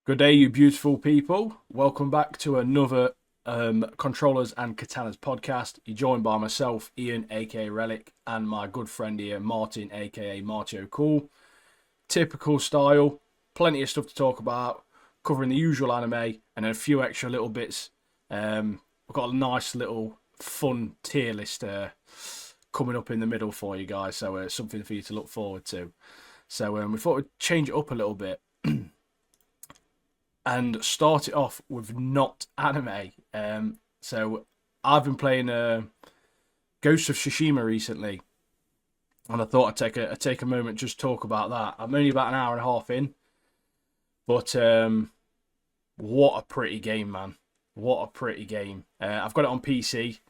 Good day, you beautiful people. Welcome back to another Controllers and Katanas podcast. You're joined by myself, Ian, aka Relik, and my good friend here, Martin, aka Martio Cool. Typical style, plenty of stuff to talk about, covering the usual anime and then a few extra little bits. We've got a nice little fun tier list coming up in the middle for you guys, so something for you to look forward to. So we thought we'd change it up a little bit and start it off with not anime. So I've been playing Ghost of Tsushima recently, and I thought I'd take a moment just talk about that. I'm only about an hour and a half in, but what a pretty game, man! What a pretty game. I've got it on PC,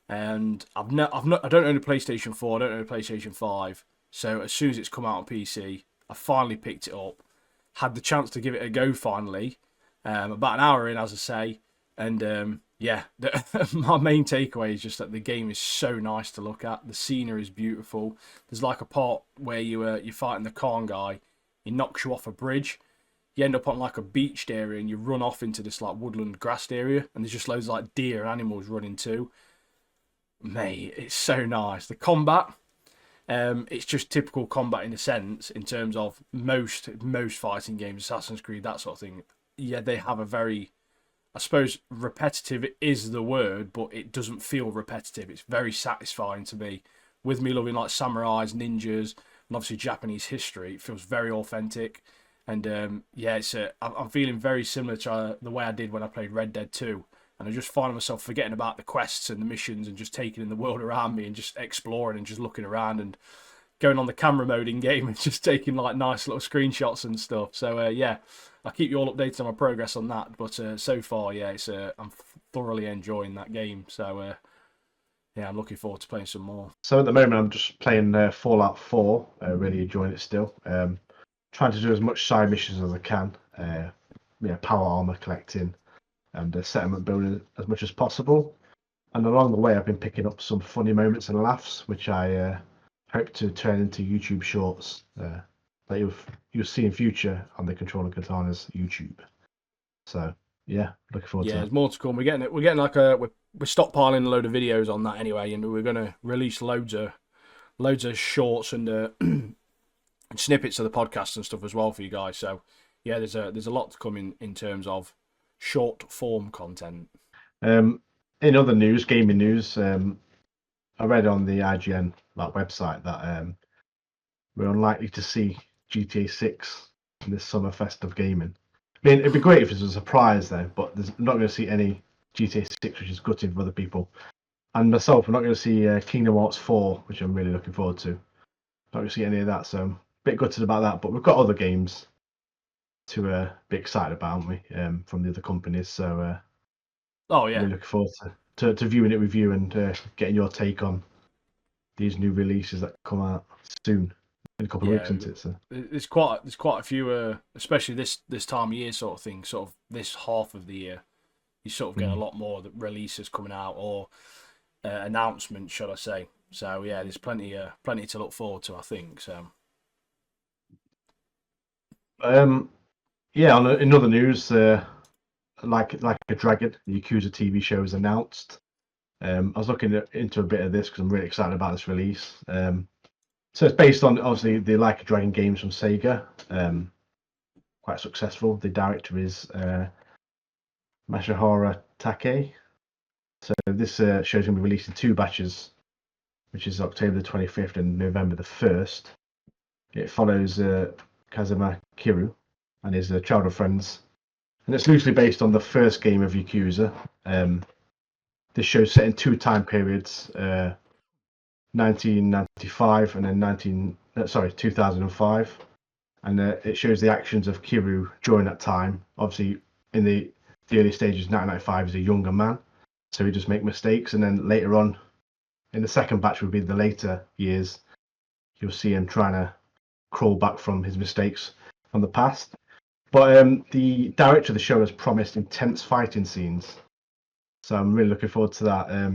and I don't own a PlayStation 4, I don't own a PlayStation 5. So as soon as it's come out on PC, I finally picked it up. Had the chance to give it a go finally. About an hour in, as I say, and my main takeaway is just that the game is so nice to look at. The scenery is beautiful. There's like a part where you're fighting the Khan guy. He knocks you off a bridge. You end up on like a beached area, and you run off into this like woodland grassed area, and there's just loads of like deer and animals running too. Mate, it's so nice. The combat. It's just typical combat in a sense, in terms of most fighting games, Assassin's Creed, that sort of thing. Yeah, they have a very, I suppose, repetitive is the word, but it doesn't feel repetitive. It's very satisfying to me. With me loving like samurais, ninjas, and obviously Japanese history, it feels very authentic. And I'm feeling very similar to the way I did when I played Red Dead 2. And I just find myself forgetting about the quests and the missions and just taking in the world around me and just exploring and just looking around and going on the camera mode in game and just taking like nice little screenshots and stuff. So I'll keep you all updated on my progress on that. But so far, I'm thoroughly enjoying that game. So I'm looking forward to playing some more. So at the moment, I'm just playing Fallout 4. Really enjoying it still. Trying to do as much side missions as I can. Power armor collecting and settlement building as much as possible. And along the way, I've been picking up some funny moments and laughs, which I hope to turn into YouTube shorts that you'll see in future on the Controller Katanas YouTube. So yeah, looking forward to that. There's more to come. We're getting we're stockpiling a load of videos on that anyway, and we're going to release loads of shorts and snippets of the podcast and stuff as well for you guys. So yeah, there's a lot to come in terms of short form content. In other news, gaming news, I read on the IGN website that we're unlikely to see GTA 6 in this summer fest of gaming. I mean, it'd be great if it was a surprise though, but I'm not going to see any GTA 6, which is gutting for other people. And myself, I'm not going to see Kingdom Hearts 4, which I'm really looking forward to. Not going to see any of that, so I'm a bit gutted about that. But we've got other games to be excited about, haven't we, from the other companies. So really looking forward to viewing it with you and getting your take on these new releases that come out soon. In a couple of weeks, isn't it? So there's quite a few, especially this time of year sort of thing. Sort of this half of the year, you sort of get a lot more releases coming out or announcements, should I say? So yeah, there's plenty to look forward to, I think. So in other news, like a Dragon, the Yakuza TV show is announced. I was looking into a bit of this because I'm really excited about this release. So it's based on obviously the Like a Dragon games from Sega. Quite successful. The director is Masahiro Take. So this show's going to be released in 2 batches, which is October the 25th and November the 1st. It follows Kazuma Kiryu and his childhood friends, and it's loosely based on the first game of Yakuza. This show's set in 2 time periods. 1995 and then 2005, and it shows the actions of Kiryu during that time. Obviously, in the early stages, 1995 is a younger man, so he just make mistakes, and then later on, in the second batch, would be the later years. You'll see him trying to crawl back from his mistakes from the past. But the director of the show has promised intense fighting scenes, so I'm really looking forward to that.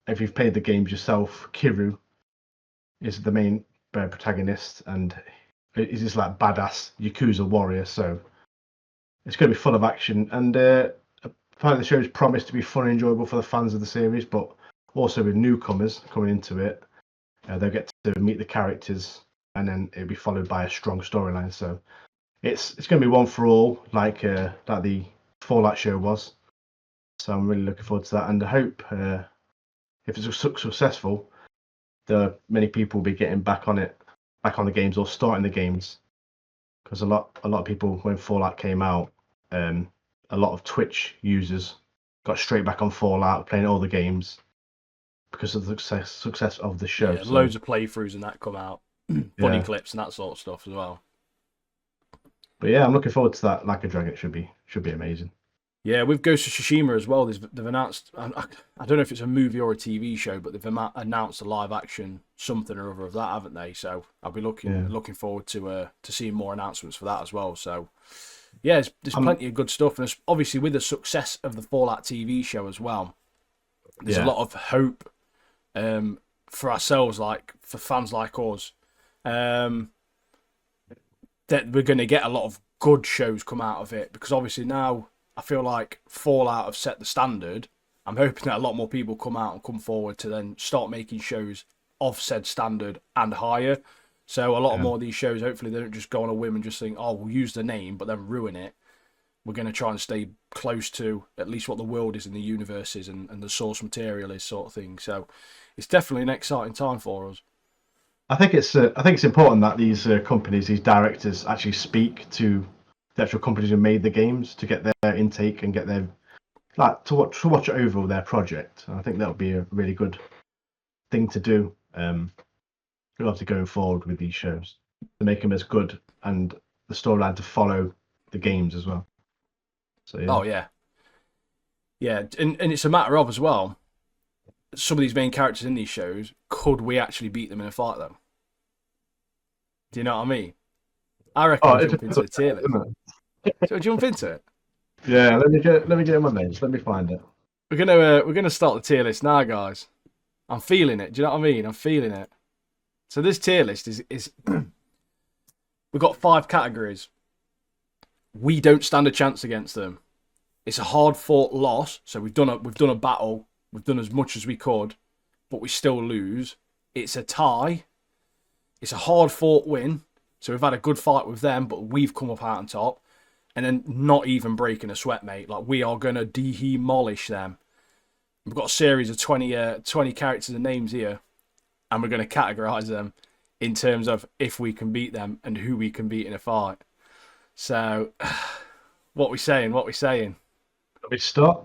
If you've played the games yourself, Kiryu is the main protagonist, and he's this like badass Yakuza warrior. So it's going to be full of action, and apparently the show is promised to be fun and enjoyable for the fans of the series, but also with newcomers coming into it, they'll get to meet the characters, and then it'll be followed by a strong storyline. So it's going to be one for all, like the Fallout show was. So I'm really looking forward to that, and I hope if it's successful, many people will be getting back on the games or starting the games, because a lot of people, when Fallout came out, a lot of Twitch users got straight back on Fallout, playing all the games because of the success of the show. Yeah, loads of playthroughs and that come out, funny clips and that sort of stuff as well. But yeah, I'm looking forward to that. Like a Dragon, it should be amazing. Yeah, with Ghost of Tsushima as well, they've announced, I don't know if it's a movie or a TV show, but they've announced a live action something or other of that, haven't they? So I'll be looking forward to seeing more announcements for that as well. So yeah, there's plenty of good stuff, and obviously with the success of the Fallout TV show as well, there's a lot of hope for ourselves, like for fans like us, that we're going to get a lot of good shows come out of it, because obviously now I feel like Fallout have set the standard. I'm hoping that a lot more people come out and come forward to then start making shows of said standard and higher. So a lot more of these shows, hopefully they don't just go on a whim and just think, oh, we'll use the name, but then ruin it. We're going to try and stay close to at least what the world is and the universe is and the source material is, sort of thing. So it's definitely an exciting time for us. I think it's important that these companies, these directors, actually speak to the actual companies who made the games to get their intake and get their to watch over their project. And I think that would be a really good thing to do. We'll have to go forward with these shows to make them as good, and the storyline to follow the games as well. So yeah. Oh yeah, and it's a matter of as well. Some of these main characters in these shows, could we actually beat them in a fight though? Do you know what I mean? I reckon we'll jump into the tier list. So we'll jump into it. Yeah, let me get my names. Let me find it. We're gonna start the tier list now, guys. I'm feeling it. Do you know what I mean? I'm feeling it. So this tier list is we've got 5 categories. We don't stand a chance against them. It's a hard fought loss. So we've done a battle. We've done as much as we could, but we still lose. It's a tie. It's a hard fought win. So we've had a good fight with them, but we've come up out on top. And then not even breaking a sweat, mate. Like, we are going to demolish them. We've got a series of 20 characters and names here, and we're going to categorise them in terms of if we can beat them and who we can beat in a fight. So, what we saying? Let me start.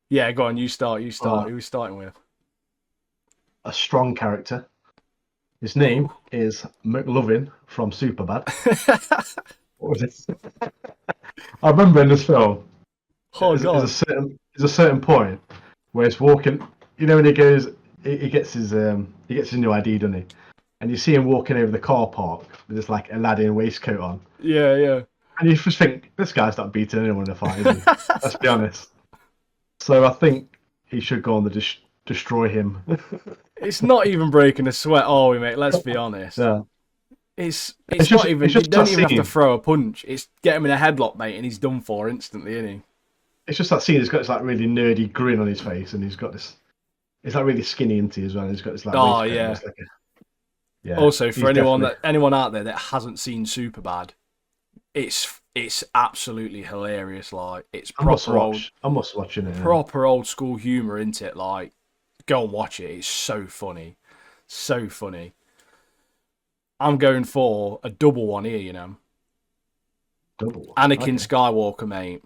Yeah, go on, you start. Who are we starting with? A strong character. His name is McLovin from Superbad. What was it? I remember in this film. Oh God! There's a certain point where he's walking. You know when he goes, he gets his new ID, doesn't he? And you see him walking over the car park with this like Aladdin waistcoat on. Yeah. And you just think, this guy's not beating anyone in a fight, is he? Let's be honest. So I think he should go on the destroy him. It's not even breaking a sweat, are we, mate? Let's be honest. Yeah. It's not even. You don't even have to throw a punch. It's get him in a headlock, mate, and he's done for instantly, isn't he? It's just that scene. He's got this like really nerdy grin on his face, and he's got this. He's like really skinny into as well. And he's got this like. Oh yeah. Yeah. Also, for anyone out there that hasn't seen Superbad, it's absolutely hilarious. Like, it's proper I must watch it. Proper old school humour, isn't it? Like, go and watch it. It's so funny, so funny. I'm going for a double one here, you know. Double one. Anakin Skywalker, mate.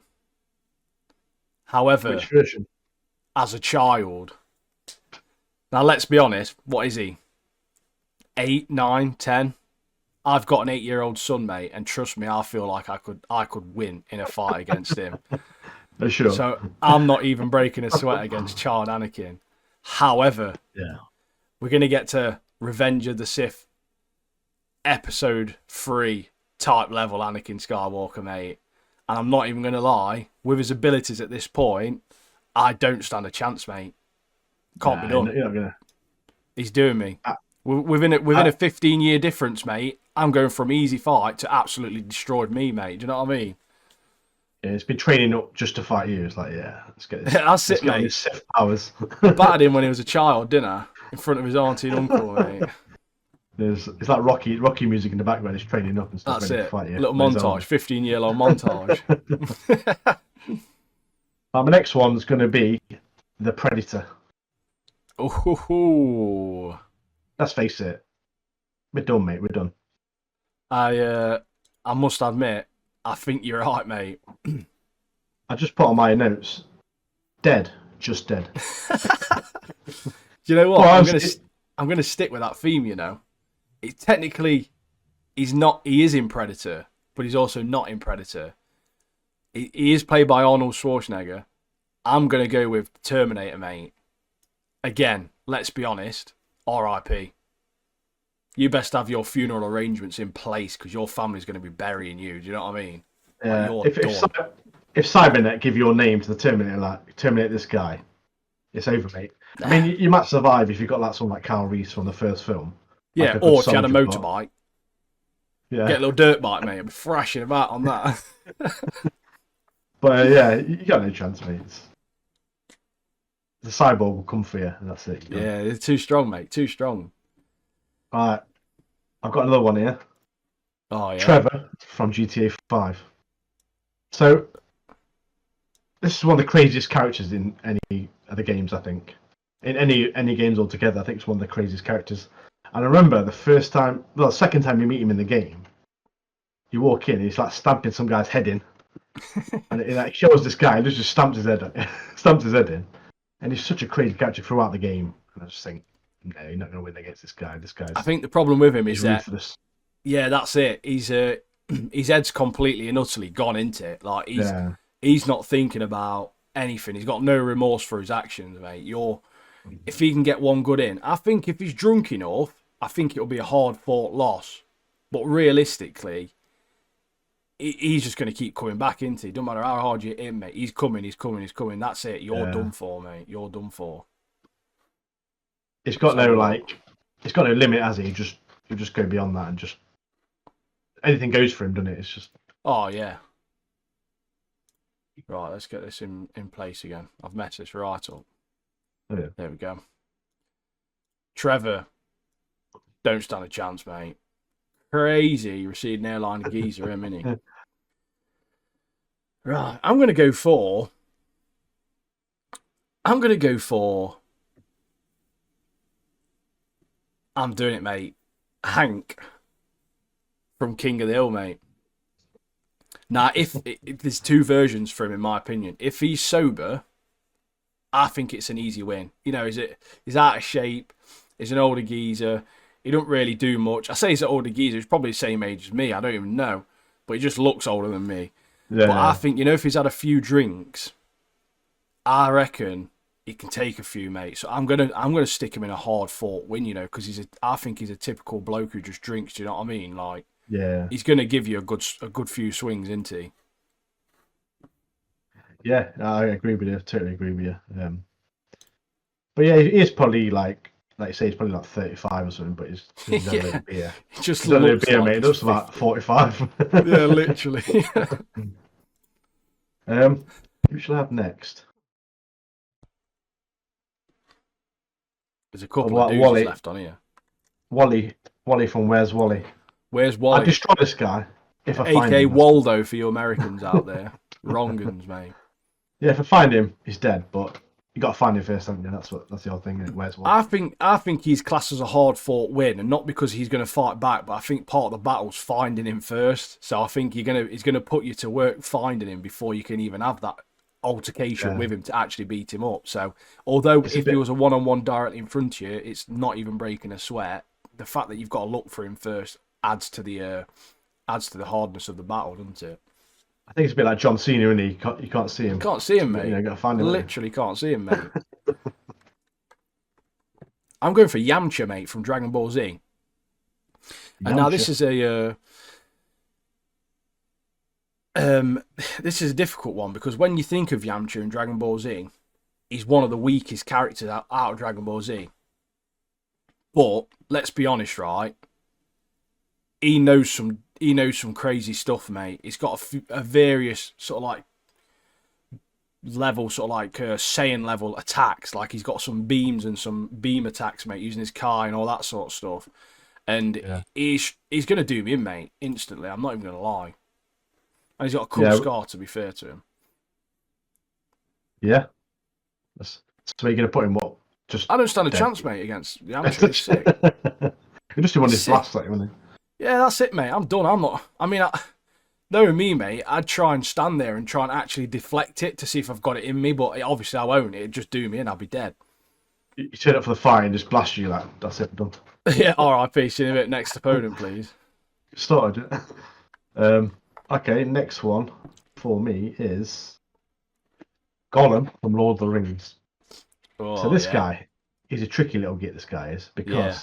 However, which version? As a child. Now, let's be honest. What is he? 8, 9, 10? I've got an 8-year-old son, mate, and trust me, I feel like I could win in a fight against him. For sure. So I'm not even breaking a sweat against child Anakin. However, we're going to get to Revenge of the Sith episode 3 type level Anakin Skywalker, mate. And I'm not even going to lie, with his abilities at this point, I don't stand a chance, mate. Can't be done. You're not gonna... He's doing me. Within a 15-year difference, mate, I'm going from easy fight to absolutely destroyed me, mate. Do you know what I mean? Yeah, it's been training up just to fight you. It's like, yeah, let's get this. That's Let's it, get on mate. his Sith powers. I battered him when he was a child, didn't I? In front of his auntie and uncle, mate. It's like Rocky music in the background. He's training up and stuff, That's ready to it. fight you Little with his montage, army. 15-year long montage. My next one's going to be the Predator. Ooh. Let's face it, we're done, mate. We're done. I must admit, I think you're right, mate. I just put on my notes, dead, just dead. Do you know what? Well, I'm gonna stick with that theme. You know, it technically he's not. He is in Predator, but he's also not in Predator. He is played by Arnold Schwarzenegger. I'm gonna go with Terminator, mate. Again, let's be honest. R.I.P. You best have your funeral arrangements in place because your family's going to be burying you. Do you know what I mean? Yeah. Like, If Cybernet give your name to the Terminator, like terminate this guy, it's over, mate. I mean, you might survive if you got like someone like Kyle Reese from the first film. Yeah, like or if you had a soldier, motorbike, yeah. get a little dirt bike, mate. I'd be thrashing about on that. But yeah, you got no chance, mate. The cyborg will come for you, and that's it. Yeah, it's too strong, mate. Too strong. All right, I've got another one here. Oh yeah. Trevor from GTA 5. So this is one of the craziest characters in any of the games, I think. In any games altogether, I think it's one of the craziest characters. And I remember the second time you meet him in the game, you walk in, and he's like stamping some guy's head in, and it like shows this guy, and just stamps his head in, and he's such a crazy character throughout the game. And I just think, no, you're not going to win against this guy. This guy's. I think the problem with him is that. Ruthless. Yeah, that's it. He's his head's completely and utterly gone into it. Like he's not thinking about anything. He's got no remorse for his actions, mate. If he can get one good in, I think if he's drunk enough, I think it'll be a hard fought loss. But realistically, he's just going to keep coming back into it. Don't matter how hard you hit him, mate. He's coming. That's it. You're done for, mate. You're done for. It's got no limit, has he? You just go beyond that and just anything goes for him, doesn't it? It's just. Oh yeah. Right, let's get this in place again. I've messed this right up. Oh, yeah. There we go. Trevor, don't stand a chance, mate. Crazy receding airline geezer, him, isn't he? Right, I'm going to go for. I'm doing it, mate. Hank from King of the Hill, mate. Now, if there's two versions for him, in my opinion. If he's sober, I think it's an easy win. You know, he's out of shape. He's an older geezer. He don't really do much. I say he's an older geezer. He's probably the same age as me. I don't even know. But he just looks older than me. Yeah. But I think, if he's had a few drinks, I reckon he can take a few, mate. So I'm gonna stick him in a hard fought win, because I think he's a typical bloke who just drinks. Do you know what I mean? Like, yeah, he's gonna give you a good few swings, isn't he? Yeah, I agree with you. Totally agree with you. But yeah, he is probably like you say, he's probably like 35 or something. But he's a little beer. He just he's a little looks beer, like mate. He looks about 45. Yeah, literally. Who shall I have next? There's a couple of dudes Wally. left on here. Wally from Where's Wally? Where's Wally? I'd destroy this guy if I find AK him. Waldo for you Americans out there. Wrong'uns, mate. Yeah, if I find him, he's dead. But you got to find him first, haven't you? That's the whole thing. Where's Wally? I think he's classed as a hard fought win, and not because he's going to fight back, but I think part of the battle's finding him first. So I think he's going to put you to work finding him before you can even have that altercation with him to actually beat him up. So although if he was a one-on-one directly in front of you, it's not even breaking a sweat. The fact that you've got to look for him first adds to the hardness of the battle, doesn't it? I think it's a bit like John Cena, isn't he? You can't see him. Can't see him, mate. You got to find him. Literally can't see him, mate. I'm going for Yamcha, mate, from Dragon Ball Z. And now this is this is a difficult one because when you think of Yamcha in Dragon Ball Z, he's one of the weakest characters out of Dragon Ball Z. But let's be honest, right? He knows some crazy stuff, mate. He's got a various sort of like level, sort of like Saiyan level attacks. Like he's got some beams and some beam attacks, mate, using his Kai and all that sort of stuff. And Yeah. he's gonna do me in, mate, instantly. I'm not even gonna lie. And he's got a cool Yeah. scar, to be fair to him. Yeah. So you're gonna put him what? Just I don't stand a dead. chance, mate, against the amateur. He's sick. He just wanted his Sick. blast, like, wasn't Yeah, that's it, mate. I'm done. I'm not. I mean, knowing me, mate, I'd try and stand there and try and actually deflect it to see if I've got it in me. But obviously, I won't. It'd just do me and I'll be dead. he? You turn up for the fight and just blast you, like, that's it, done. Yeah, R.I.P. See you in a bit. Next opponent, please. Started it. Okay, next one for me is Gollum from Lord of the Rings. Oh, So this yeah. guy, he's a tricky little git, this guy is, because Yeah.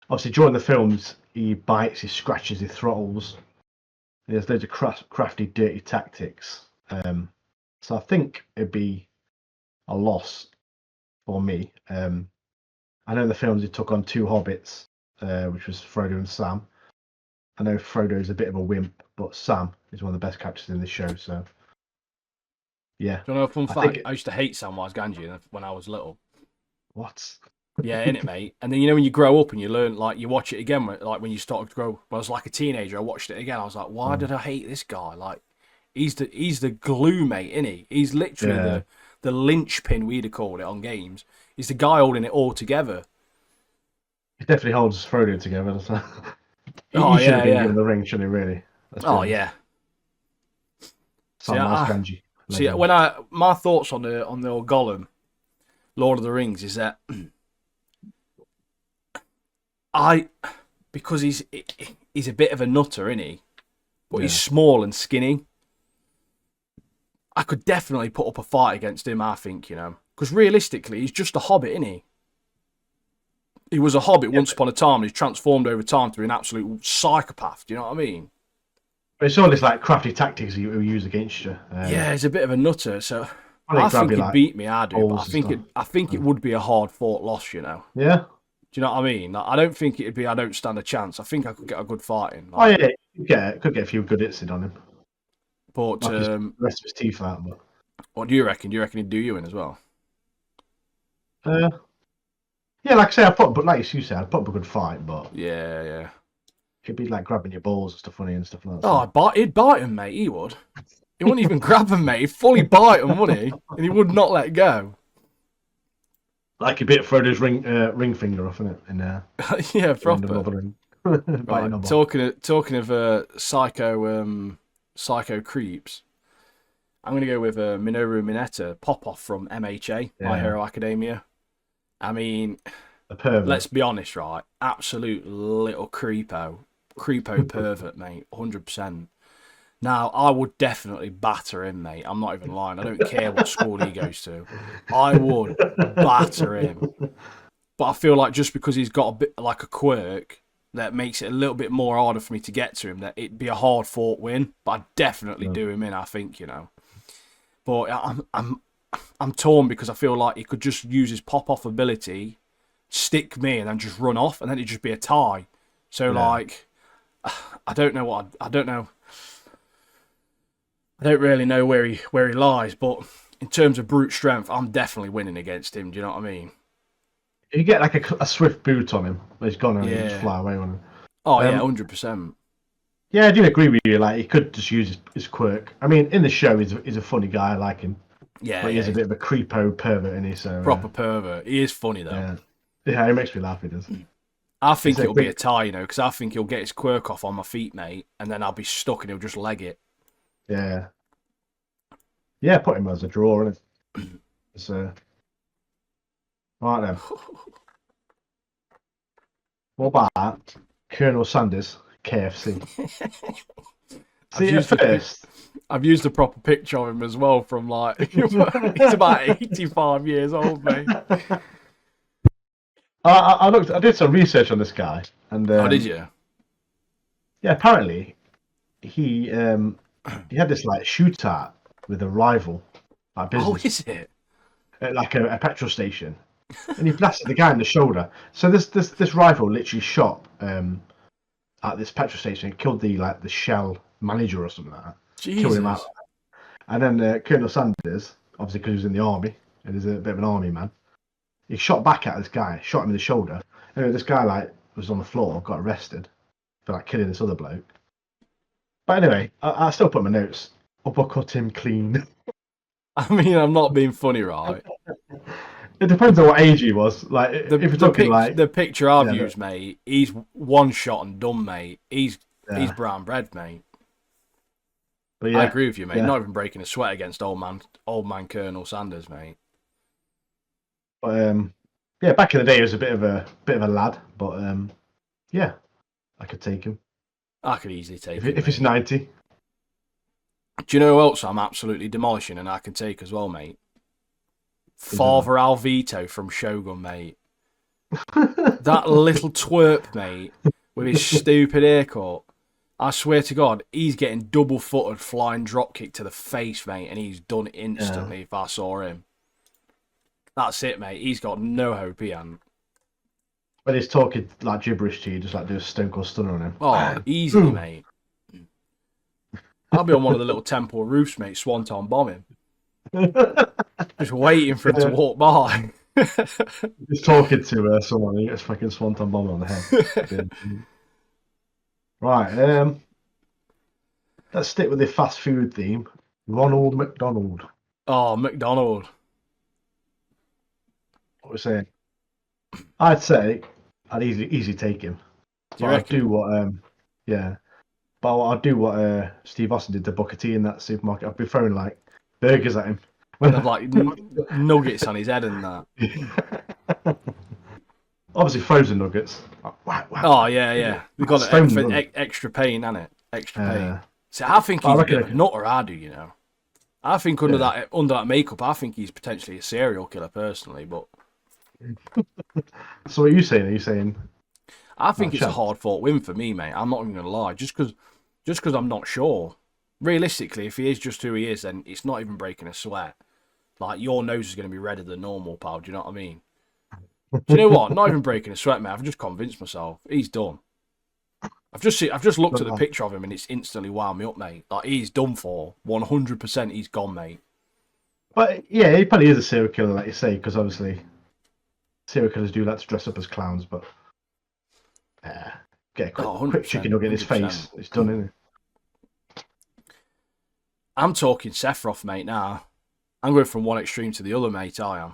obviously during the films, he bites, he scratches, he throttles. There's loads of crafty, dirty tactics. So I think it'd be a loss for me. I know in the films he took on two hobbits, which was Frodo and Sam. I know Frodo's a bit of a wimp, but Sam is one of the best characters in this show. So yeah. Do you know a fun I fact? think I used to hate Samwise Gamgee when I was little. what? Yeah, innit, mate? And then, you know, when you grow up and you learn, like, you watch it again, like, when you start to grow. When I was like a teenager, I watched it again. I was like, why did I hate this guy? Like, he's the glue, mate, isn't he? He's literally Yeah. the linchpin, we'd have called it on games. He's the guy holding it all together. He definitely holds Frodo together. So. Oh, he should have been yeah. given the ring, shouldn't he? Really? Let's be Oh, honest. yeah. Samwise Gamgee. See, Legend. when my thoughts on the old Gollum, Lord of the Rings, is that because he's a bit of a nutter, isn't he? But he's small and skinny. I could definitely put up a fight against him, I think, you know. Because realistically, he's just a hobbit, isn't he? He was a hobbit once upon a time, and he's transformed over time to an absolute psychopath. Do you know what I mean? But it's all this like crafty tactics he use against you. Yeah, he's a bit of a nutter, so I I think you, he'd like, beat me, I do. But balls and stuff. I think it would be a hard fought loss, you know. Yeah. Do you know what I mean? Like, I don't think it'd be I don't stand a chance. I think I could get a good fight in. Oh yeah, could get a few good hits in on him. But Like the rest of his teeth out. But what do you reckon? Do you reckon he'd do you in as well? yeah, like I say, but like you said, I'd put up a good fight, but Yeah. it'd be like grabbing your balls and stuff funny and stuff like that. Oh, he'd bite him, mate. He would. He wouldn't even grab him, mate. He'd fully bite him, wouldn't he? And he would not let go. Like he bit Frodo's ring finger off, innit? Yeah, In the proper. mothering. Right, talking of psycho creeps, I'm gonna go with Minoru Mineta, pop off from MHA, My Yeah. Hero Academia. I mean, A pervert. let's be honest, right? Absolute little creepo pervert, mate, 100%. Now, I would definitely batter him, mate. I'm not even lying. I don't care what school he goes to. I would batter him. But I feel like just because he's got a bit like a quirk, that makes it a little bit more harder for me to get to him. That it'd be a hard fought win, but I'd definitely do him in. I think, you know. But I'm torn because I feel like he could just use his pop off ability, stick me, and then just run off, and then it'd just be a tie. So like, I don't know. I don't really know where he lies, but in terms of brute strength, I'm definitely winning against him. Do you know what I mean? If you get like a swift boot on him, he's gone and Yeah. just fly away on him. Oh yeah, 100%. Yeah, I do agree with you. Like he could just use his quirk. I mean, in the show, he's a funny guy. I like him. Yeah, But he is a bit of a creepo pervert, isn't he? So proper pervert. He is funny though. yeah, he makes me laugh. He does. I think He's it'll be a tie, you know, because I think he'll get his quirk off on my feet, mate, and then I'll be stuck and he'll just leg it. Yeah. Yeah, put him as a draw, isn't it? So, right then. What about Colonel Sanders, KFC? See, at first, I've used a proper picture of him as well from like, he's about 85 years old, mate. I did some research on this guy, and Oh, did you? yeah, apparently he had this like shootout with a rival, like Oh, business, is it? at like a petrol station, and he blasted the guy in the shoulder. So this rival literally shot at this petrol station and killed the Shell manager or something like that. Killed him out. Jesus. And then Colonel Sanders obviously because he was in the army and he's a bit of an army man. He shot back at this guy, shot him in the shoulder. Anyway, this guy like was on the floor, got arrested for like killing this other bloke. But anyway, I still put my notes. Uppercut him clean. I mean, I'm not being funny, right? It depends on what age he was. Like if you're talking like the picture I've used, mate, he's one shot and done, mate. He's brown bread, mate. But yeah, I agree with you, mate. yeah. Not even breaking a sweat against old man Colonel Sanders, mate. But yeah, back in the day, he was a bit of a lad. But yeah, I could take him. I could easily take him if he's 90. Do you know who else I'm absolutely demolishing and I can take as well, mate? Father Alvito from Shogun, mate. That little twerp, mate, with his stupid haircut. I swear to God, he's getting double-footed flying dropkick to the face, mate, and he's done it instantly if I saw him. That's it, mate. He's got no hope, he hasn't. When he's talking like gibberish to you, just like do a stone cold stunner on him. Oh, easily, mate. I'll be on one of the little temple roofs, mate, swanton bombing. Just waiting for him to walk by. He's talking to someone, he gets fucking swanton bomb on the head. Right, let's stick with the fast food theme. Ronald McDonald. Oh, McDonald. What we're saying? I'd say I'd easy take him. Do you reckon? I'd do what yeah. But I'd do what Steve Austin did to Booker T in that supermarket. I'd be throwing like burgers at him. With like nuggets on his head and that. Obviously frozen nuggets. Wow. Oh yeah. We've got extra pain, hasn't it? Extra pain. So I think he's a bit of a nutter, I do, you know. I think under that makeup, I think he's potentially a serial killer personally, but So what are you saying? Are you saying I think it's a hard fought win for me, mate. I'm not even gonna lie. Just because I'm not sure. Realistically, if he is just who he is, then it's not even breaking a sweat. Like, your nose is going to be redder than normal, pal. Do you know what I mean? Do you know what? Not even breaking a sweat, mate. I've just convinced myself. He's done. I've just looked at the picture of him and it's instantly wound me up, mate. Like, he's done for. 100% he's gone, mate. But yeah, he probably is a serial killer, like you say, because obviously serial killers do like to dress up as clowns, but get a quick chicken nugget in his face. It's done, isn't it? I'm talking Sephiroth, mate, now. I'm going from one extreme to the other, mate, I am.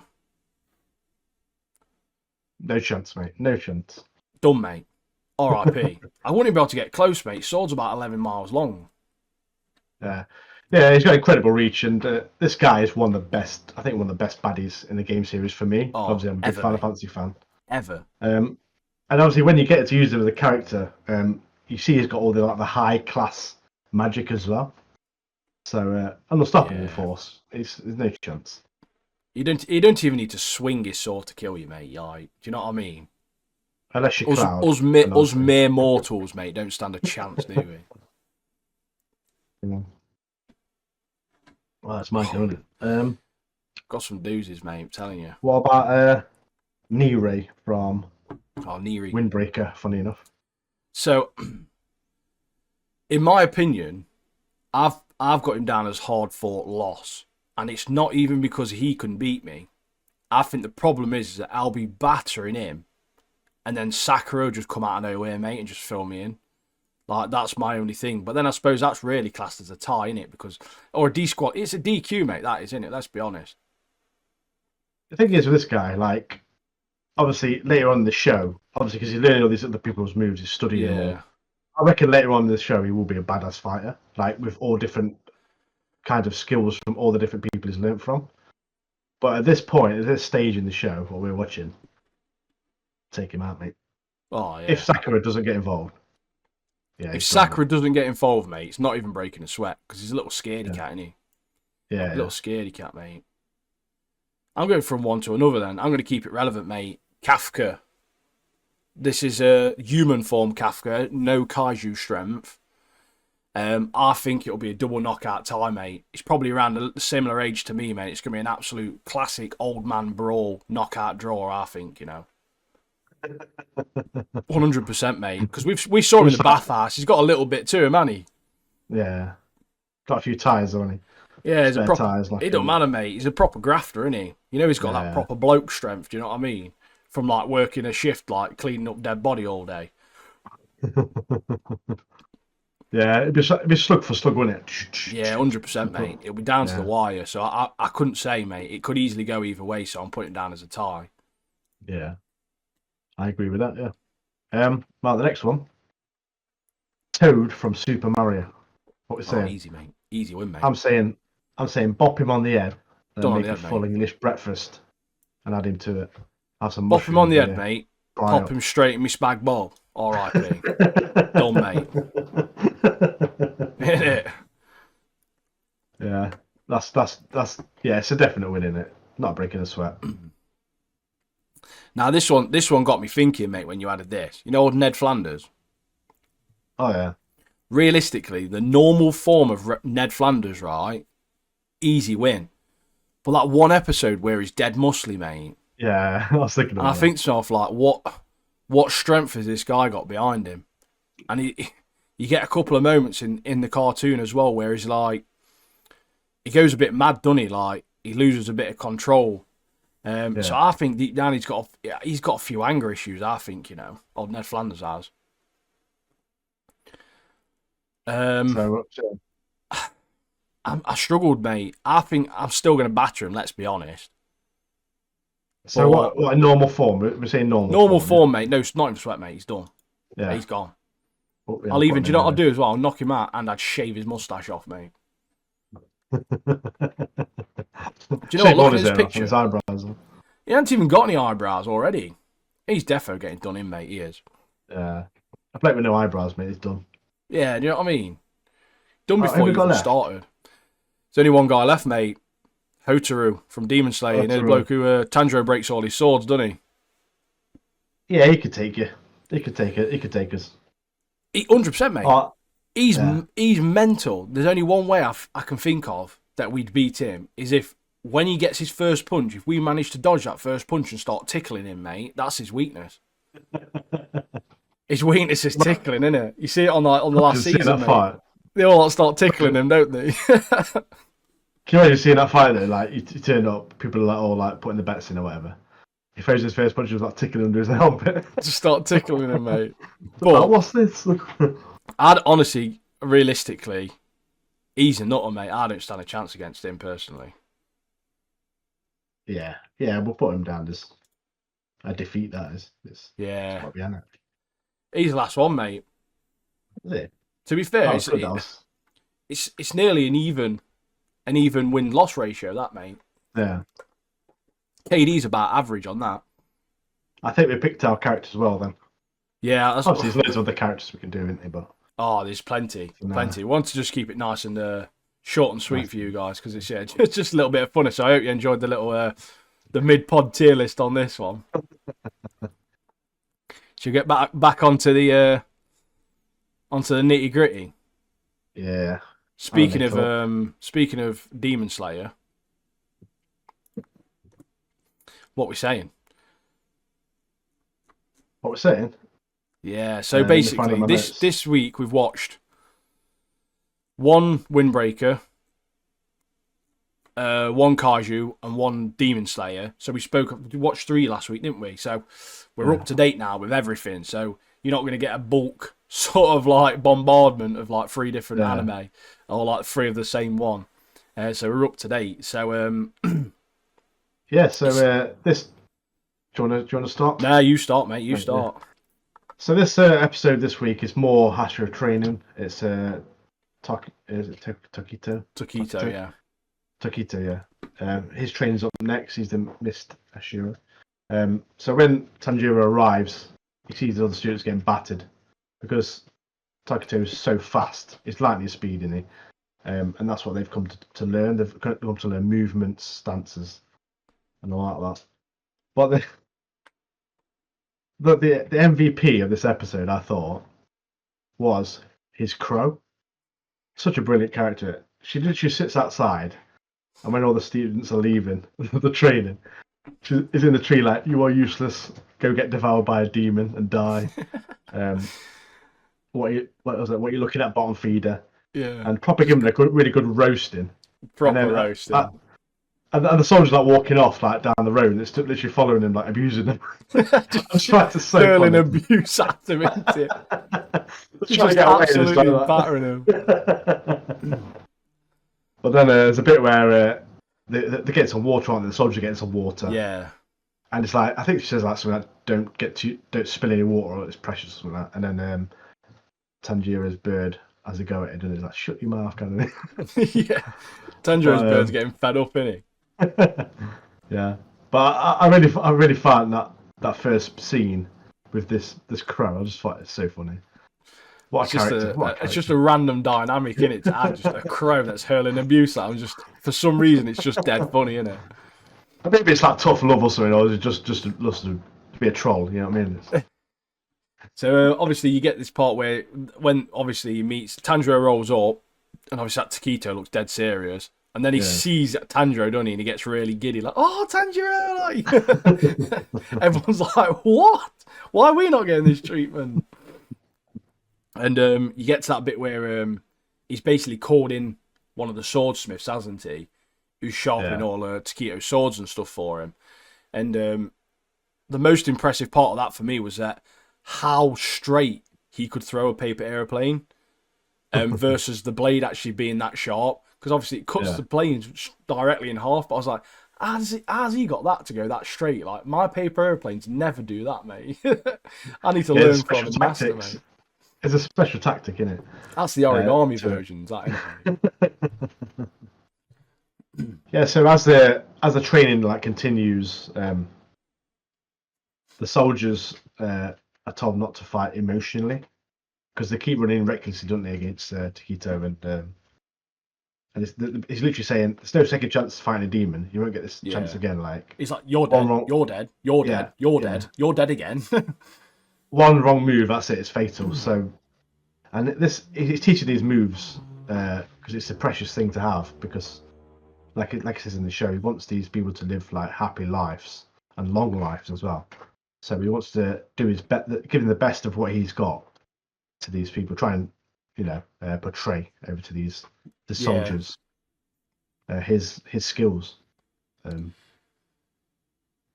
No chance, mate. No chance. Done, mate. R.I.P. I wouldn't be able to get close, mate. Sword's about 11 miles long. Yeah, he's got incredible reach, and this guy is one of the best, I think one of the best baddies in the game series for me. Obviously, I'm a big Final Fantasy fan. Ever. And obviously, when you get to use him as a character, you see he's got all the high-class magic as well. So, unstoppable force. There's no chance. You don't even need to swing his sword to kill you, mate. Like, do you know what I mean? Unless you're us mere mortals, mate, don't stand a chance, do we? Yeah. Well, that's my turn, isn't it? Got some doozies, mate, I'm telling you. What about Nere from Nere. Windbreaker, funny enough. So, in my opinion, I've got him down as hard-fought loss. And it's not even because he couldn't beat me. I think the problem is that I'll be battering him, and then Sakura just come out of nowhere, mate, and just fill me in. Like, that's my only thing. But then I suppose that's really classed as a tie, innit? Or a D-squad. It's a DQ, mate, that is, innit? Let's be honest. The thing is with this guy, like, obviously, later on in the show, obviously, because he's learning all these other people's moves, he's studying them all. I reckon later on in the show, he will be a badass fighter, like, with all different kind of skills from all the different people he's learnt from. But at this point, at this stage in the show, what we're watching, take him out, mate. Oh, yeah. If Sakura doesn't get involved. Yeah, if Sakura doesn't get involved, mate, it's not even breaking a sweat, because he's a little scaredy cat, isn't he? Yeah. A little scaredy cat, mate. I'm going from one to another then. I'm going to keep it relevant, mate. Kafka. This is a human form Kafka, no kaiju strength. I think it'll be a double knockout tie, mate. It's probably around a similar age to me, mate. It's going to be an absolute classic old man brawl knockout draw, I think, you know. 100%, mate. Because we saw him in the bathhouse. He's got a little bit to him, hasn't he? Yeah. Got a few ties, hasn't he? Yeah, he's a spare proper. tires, It like don't matter, mate. He's a proper grafter, isn't he? You know, he's got that yeah, proper bloke strength. Do you know what I mean? From like working a shift, like cleaning up dead body all day. yeah. It'd be slug for slug, wouldn't Yeah, it? 100%, mate. It'll be down to the Yeah, wire. So I couldn't say, mate. It could easily go either way. So I'm putting it down as a tie. yeah. I agree with that. Yeah. Well, the next one, Toad from Super Mario. What we Oh, saying? easy, mate. Easy win, mate. I'm saying, bop him on the head and Done then on the make a head, mate. full English breakfast and add him to it. Have some Pop him on mushrooms the head, there. mate. Fry Pop up. him straight in my spag ball. R.I.P. Done, mate. Hit it. Yeah, that's yeah. It's a definite win, isn't it? Not breaking a sweat. Now this one got me thinking, mate. When you added this, you know, old Ned Flanders. Oh yeah, Realistically, the normal form of Ned Flanders, right? Easy win. But that one episode where he's dead muscly, mate. yeah. I was thinking And I about that. think to myself, like, what strength has this guy got behind him? And you get a couple of moments in the cartoon as well where he's like, he goes a bit mad, doesn't he? Like he loses a bit of control. So Yeah. I think deep down he's got a few anger issues. I think old Ned Flanders has. Um, So I struggled, mate. I think I'm still going to batter him. Let's be honest. so But what in normal form? We're saying normal normal form. Yeah. form, mate. No, not even sweat, mate. He's done. Yeah. He's gone. Oh, yeah, I'll put even. him Do you in know what there I'd do as well? I'll knock him out and I'd shave his mustache off, mate. then. Do you know what? Shave all Looking at his his hair off and his picture, eyebrows. he hasn't even got any eyebrows already. He's defo getting done in, mate. He is. Yeah. I play with no eyebrows, mate. He's done. Yeah, do you know what I mean? Done Who before we you got even left? started. There's only one guy left, mate. Hotaru from Demon Slayer. You know the Hotaru. bloke who Tanjiro breaks all his swords, doesn't he? Yeah, he could take you. He could take it. He could take us. 100%, mate. Oh, yeah. He's mental. There's only one way I can think of that we'd beat him is if when he gets his first punch, if we manage to dodge that first punch and start tickling him, mate, that's his weakness. His weakness is tickling, isn't it? You see it on the last Just seeing season, that mate. fight. They all start tickling him, don't they? Can you imagine seeing that fight though? Like you turn up, people are like all like putting the bets in or whatever. He throws his first punch, was like tickling under his helmet. Just start tickling him, mate. Like, But what's this? I'd honestly, realistically, he's a nutter, mate. I don't stand a chance against him personally. Yeah, we'll put him down as a defeat. That is, it's Yeah, got to be in it. he's the last one, mate. Is it? To be fair, Oh, it's good, that was. it's nearly an even win loss ratio. That, mate. Yeah, KD's about average on that. I think we picked our characters well then. Yeah, that's, Obviously, there's loads of other characters we can do, isn't there? But oh, there's plenty. Nah. We want to just keep it nice and short and sweet for you guys because it's just a little bit of fun. So I hope you enjoyed the little the mid pod tier list on this one. Should we get back onto the nitty gritty? yeah, Speaking of Demon Slayer, what we saying? what we're saying. Yeah, so Let me find basically my notes. this week we've watched one Windbreaker, one Kaiju, and one Demon Slayer. So we watched 3 last week, didn't we? So we're up to date now with everything. So you're not going to get a bulk sort of like bombardment of like 3 different anime or like 3 of the same one. So we're up to date. So Yeah, so this. Do you want to start? no, you start, mate. You Yeah. start. So this episode this week is more Hashira training. It's is it Tokito? Taquito, yeah. Tokito, yeah. His training's up next. He's the missed Hashira. So when Tanjiro arrives, he sees the other students getting battered because Tokito is so fast. It's lightning speed, isn't he? And that's what they've come to learn. They've come to learn movements, stances, and all like that. But the MVP of this episode, I thought, was his crow. Such a brilliant character. She literally sits outside, and when all the students are leaving the training, she is in the tree like, "You are useless. Go get devoured by a demon and die." What are you looking at, bottom feeder? Yeah. And proper giving a really good roasting. Proper roasting. And the soldier's like walking off like down the road, and it's literally following him, like abusing him. I'm trying to say hurling abuse at him, isn't it? just absolutely battering him. But then there's a bit where they get some water on, the soldier getting some water. Yeah. And it's like, I think she says like something like, don't spill any water, or it's precious or something like that. And then Tanjiro's bird has a go at it, and it's like, shut your mouth, kind of thing. Yeah. Tanjiro's bird's getting fed up, isn't he? Yeah, but I really find that first scene with this crow, I just find it so funny. What a character! It's just a random dynamic, isn't it? To add just a crow that's hurling abuse at him. Just for some reason, it's just dead funny, isn't it? Maybe it's like tough love or something, or is it just to be a troll? You know what I mean? So obviously you get this part where when obviously he meets Tanjiro, rolls up, and obviously that Taquito looks dead serious. And then he sees Tanjiro, doesn't he? And he gets really giddy, like, "Oh, Tanjiro!" Like, everyone's like, "What? Why are we not getting this treatment?" And you get to that bit where he's basically called in one of the swordsmiths, hasn't he? Who's sharpening all Taquito's swords and stuff for him. And the most impressive part of that for me was that how straight he could throw a paper aeroplane versus the blade actually being that sharp. Because obviously it cuts the plane directly in half. But I was like, how's he got that to go that straight? Like, my paper airplanes never do that, mate. I need to learn from the master, mate. It's a special tactic, isn't it? That's the origami versions, that, isn't it? Yeah, so as the training like continues, the soldiers are told not to fight emotionally because they keep running recklessly, don't they, against Taquito, and he's literally saying there's no second chance fighting a demon. You won't get this chance again. Like, he's like, you're dead, you're dead, you're dead, you're dead, you're dead again. One wrong move, that's it. It's fatal. So, and he's teaching these moves because it's a precious thing to have. Because, like it says in the show, he wants these people to live like happy lives and long lives as well. So he wants to do his best, give them the best of what he's got to these people. Try and portray over to the soldiers his skills.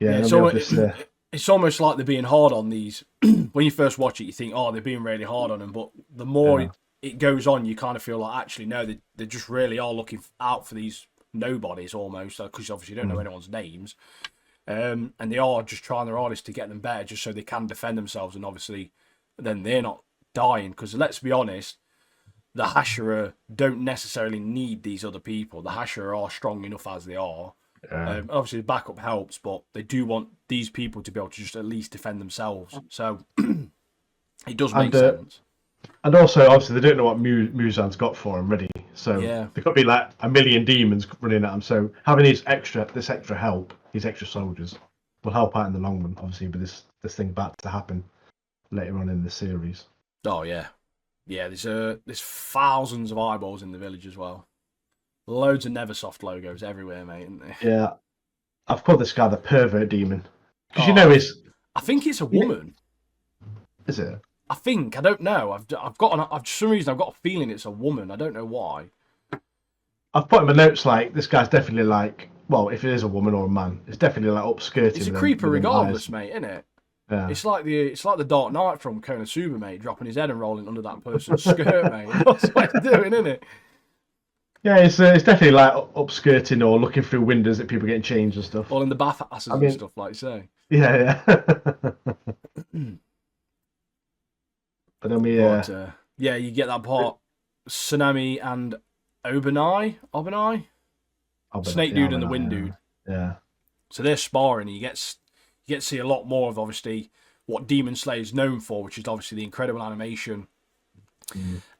It's almost like they're being hard on these. When you first watch it, you think, oh, they're being really hard on them. But the more it goes on, you kind of feel like, actually, no, they just really are looking out for these nobodies almost, because obviously you don't know anyone's names. And they are just trying their hardest to get them better just so they can defend themselves. And obviously, then they're not dying. Because let's be honest, the Hashira don't necessarily need these other people. The Hashira are strong enough as they are. Obviously, the backup helps, but they do want these people to be able to just at least defend themselves. So it does make sense. And also, obviously, they don't know what Muzan's got for him ready. So there could be like a million demons running at him. So having this extra help, these extra soldiers, will help out in the long run. Obviously, but this thing about to happen later on in the series. Oh yeah, there's thousands of eyeballs in the village as well. Loads of Neversoft logos everywhere, mate, isn't there? Yeah. I've called this guy the pervert demon. Because I think it's a woman. Is it? I think. I don't know. For some reason, I've got a feeling it's a woman. I don't know why. I've put in my notes like, this guy's definitely like, well, if it is a woman or a man, it's definitely like upskirting. It's a creeper regardless, mate, isn't it? Yeah. It's like the Dark Knight from Konosuba, mate, dropping his head and rolling under that person's skirt, mate. That's what he's doing, isn't it? Yeah, it's definitely like upskirting or looking through windows at people getting changed and stuff. All in the bath asses and stuff, like you say. Yeah. But then you get that part. Tsunami and Obanai? Snake dude and the wind dude. Yeah. So they're sparring. You get to see a lot more of obviously what Demon Slayer's known for, which is obviously the incredible animation.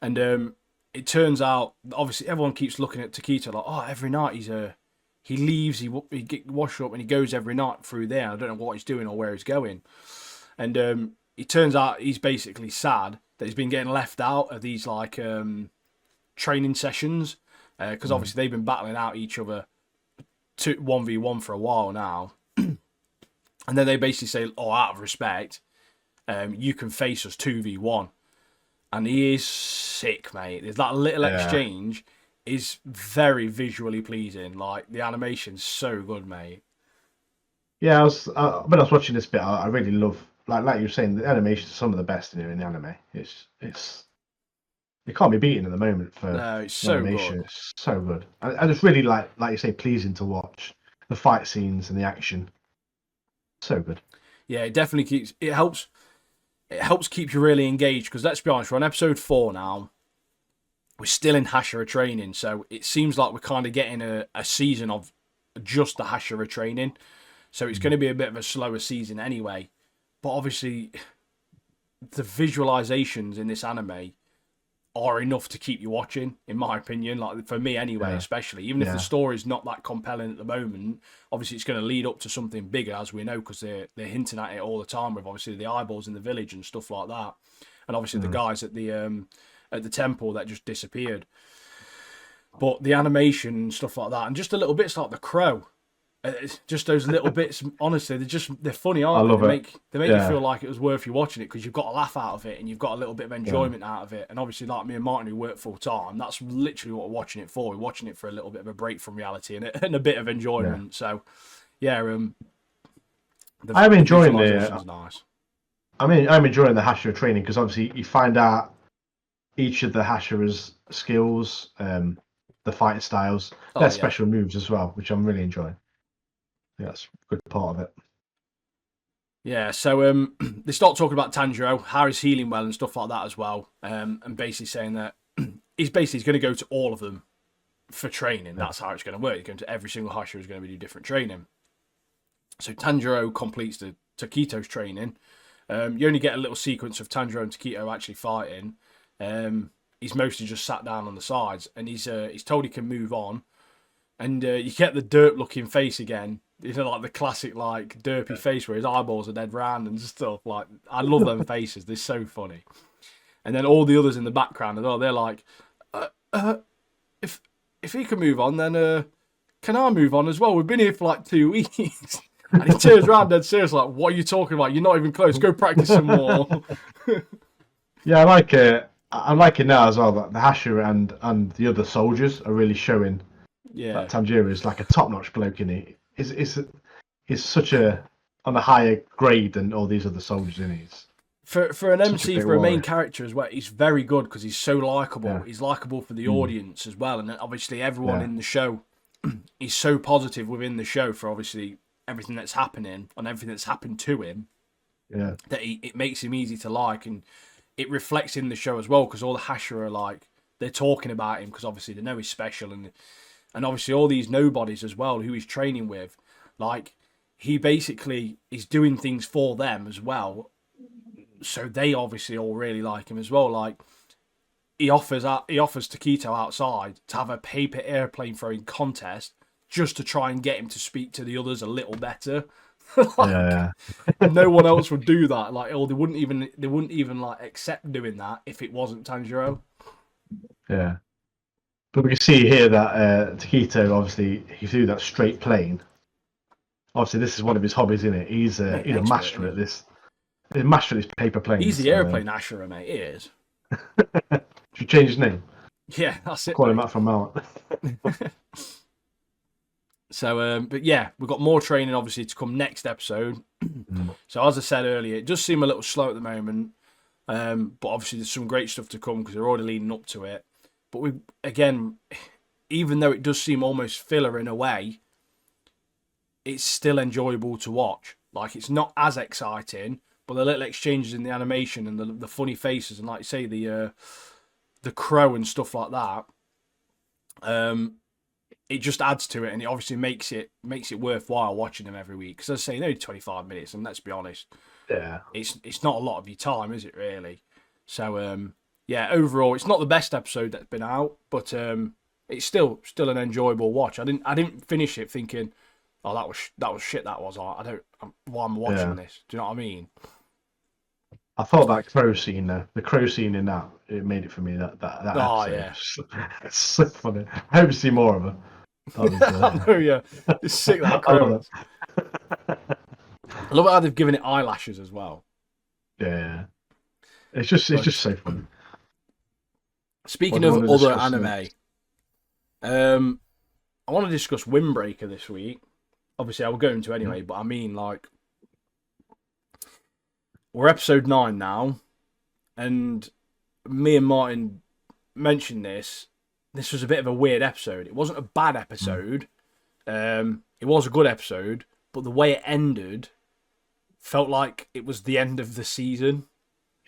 And it turns out, obviously, everyone keeps looking at Taquito like, oh, every night he leaves, he get washed up, and he goes every night through there. I don't know what he's doing or where he's going. And it turns out he's basically sad that he's been getting left out of these like training sessions because obviously they've been battling out each other 1v1 for a while now. And then they basically say, oh, out of respect, you can face us 2v1. And he is sick, mate. There's that little exchange. is very visually pleasing. Like the animation's so good, mate. Yeah, when I was watching this bit, I really love like you were saying, the animation is some of the best in the anime. It's it can't be beaten at the moment for No, it's the so animation. good. It's so good, and it's really like you say, pleasing to watch. The fight scenes and the action, so good. Yeah, it definitely keeps. It helps keep you really engaged because let's be honest, we're on episode 4 now. We're still in Hashira training, so it seems like we're kind of getting a season of just the Hashira training. So it's going to be a bit of a slower season anyway. But obviously, the visualizations in this anime are enough to keep you watching, in my opinion. Like for me anyway, Yeah, especially. Even if the yeah, story's not that compelling at the moment, obviously it's going to lead up to something bigger, as we know, because they're hinting at it all the time with obviously the eyeballs in the village and stuff like that. And obviously the mm. guys at the temple that just disappeared. But the animation and stuff like that, and just a little bits like the crow. It's just those little bits. Honestly, they're funny, I aren't they? love it. They make you Yeah, feel like it was worth you watching it because you've got a laugh out of it and you've got a little bit of yeah, enjoyment out of it. And obviously, like me and Martin who work full time, that's literally what we're watching it for. We're watching it for a little bit of a break from reality and a bit of yeah. enjoyment. So, yeah, I'm the enjoying visualization's nice. I'm enjoying the Hashira training because obviously you find out each of the Hashira's skills, the fighting styles, their Oh yeah, special moves as well, which I'm really enjoying. Yeah, that's a good part of it. yeah. So they start talking about Tanjiro, how he's healing well and stuff like that as well. And basically saying that he's going to go to all of them for training. Yeah. That's how it's going to work. You're going to every single Hashira is going to do different training. So Tanjiro completes the Takito's training. You only get a little sequence of Tanjiro and Takito actually fighting. He's mostly just sat down on the sides, and he's told he can move on. And you get the derp-looking face again. You know, like the classic like derpy face where his eyeballs are dead round and stuff. Like I love them faces. They're so funny. And then all the others in the background as well. They're like, if he can move on, then can I move on as well? We've been here for like 2 weeks. And he turns around dead serious, like, what are you talking about? You're not even close. Go practice some more. Yeah, I like it. I like it now as well that the Hashira and the other soldiers are really showing Yeah. that Tanjiro is like a top-notch bloke in it. Is such a on a higher grade than all these other soldiers in it. For an Such a MC, big for a main warrior. character as well, he's very good because he's so likable. Yeah. He's likable for the Mm. audience as well. And obviously everyone Yeah. in the show, he's so positive within the show for obviously everything that's happening and everything that's happened to him Yeah. that it makes him easy to like. And it reflects in the show as well because all the Hashira are like, they're talking about him because obviously they know he's special. And obviously all these nobodies as well who he's training with, like he basically is doing things for them as well. So they obviously all really like him as well. Like he offers Taquito outside to have a paper airplane throwing contest just to try and get him to speak to the others a little better. Like, Yeah. no one else would do that. Like, or they wouldn't even like accept doing that if it wasn't Tanjiro. Yeah. But we can see here that Taquito obviously he threw that straight plane. Obviously, this is one of his hobbies, isn't it? He's Mate, a expert, master isn't at this. He's a master at these paper planes. He's the airplane Ashura, mate. He is. Should we change his name? Yeah, that's it. Call him Mate. out from Mount. So, but yeah, we've got more training obviously to come next episode. So, as I said earlier, it does seem a little slow at the moment, but obviously there's some great stuff to come because they're already leading up to it. But we, again, even though it does seem almost filler in a way, it's still enjoyable to watch. Like it's not as exciting, but the little exchanges in the animation and the funny faces and like you say the crow and stuff like that. It just adds to it, and it obviously makes it worthwhile watching them every week. Because as I say, they're only 25 minutes, and let's be honest, Yeah. it's not a lot of your time, is it really? So yeah, overall, it's not the best episode that's been out, but it's still an enjoyable watch. I didn't finish it thinking, oh that was shit. That was why I'm watching this. Do you know what I mean? I thought that crow scene, the crow scene in that, it made it for me. That Oh episode. yeah, It's so funny. I hope to see more of her. That was, I know, yeah, it's sick that I crow. love I love how they've given it eyelashes as well. Yeah. It's just so funny. Speaking What do of you want to other discuss anime, next? I want to discuss Windbreaker this week. Obviously, I will go into anyway, but I mean, like, we're episode 9 now, and me and Martin mentioned this. This was a bit of a weird episode. It wasn't a bad episode. It was a good episode, but the way it ended felt like it was the end of the season.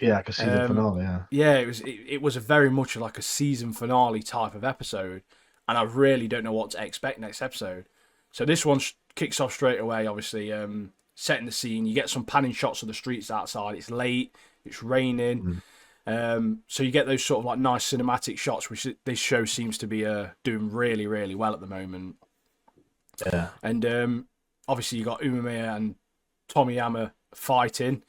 Yeah, like a season finale. Yeah. Yeah, it was a very much like a season finale type of episode, and I really don't know what to expect next episode. So this one kicks off straight away, obviously, setting the scene. You get some panning shots of the streets outside. It's late, it's raining. So you get those sort of like nice cinematic shots, which this show seems to be doing really, really well at the moment. Yeah. And obviously you got Umemiya and Tomiyama fighting.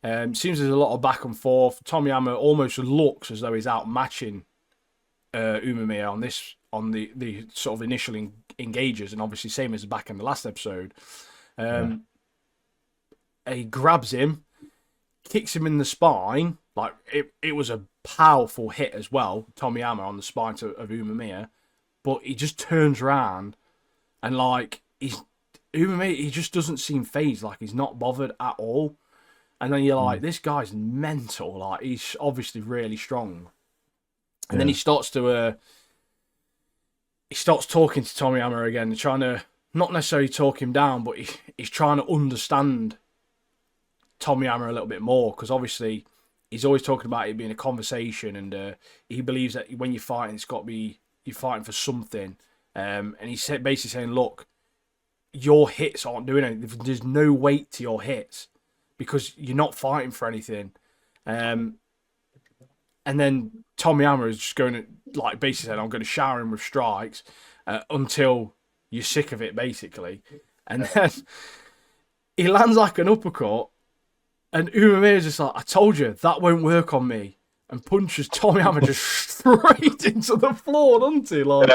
Seems there's a lot of back and forth. Tomiyama almost looks as though he's outmatching Umemiya on the sort of initial engagers, and obviously same as back in the last episode. He grabs him, kicks him in the spine. Like it was a powerful hit as well, Tomiyama on the spine of Umemiya, but he just turns around and like Umemiya, he just doesn't seem phased, like he's not bothered at all. And then you're like, this guy's mental. Like he's obviously really strong. And then he starts talking to Tomiyama again, trying to not necessarily talk him down, but he's trying to understand Tomiyama a little bit more, because obviously he's always talking about it being a conversation, and he believes that when you're fighting, it's got to be you're fighting for something. And he's basically saying, look, your hits aren't doing anything. There's no weight to your hits because you're not fighting for anything. And then Tomiyama is just going to, like, basically saying, I'm going to shower him with strikes until you're sick of it, basically. And then he lands like an uppercut, and Umemiya is just like, I told you, that won't work on me. And punches Tomiyama just straight into the floor, doesn't he? Like,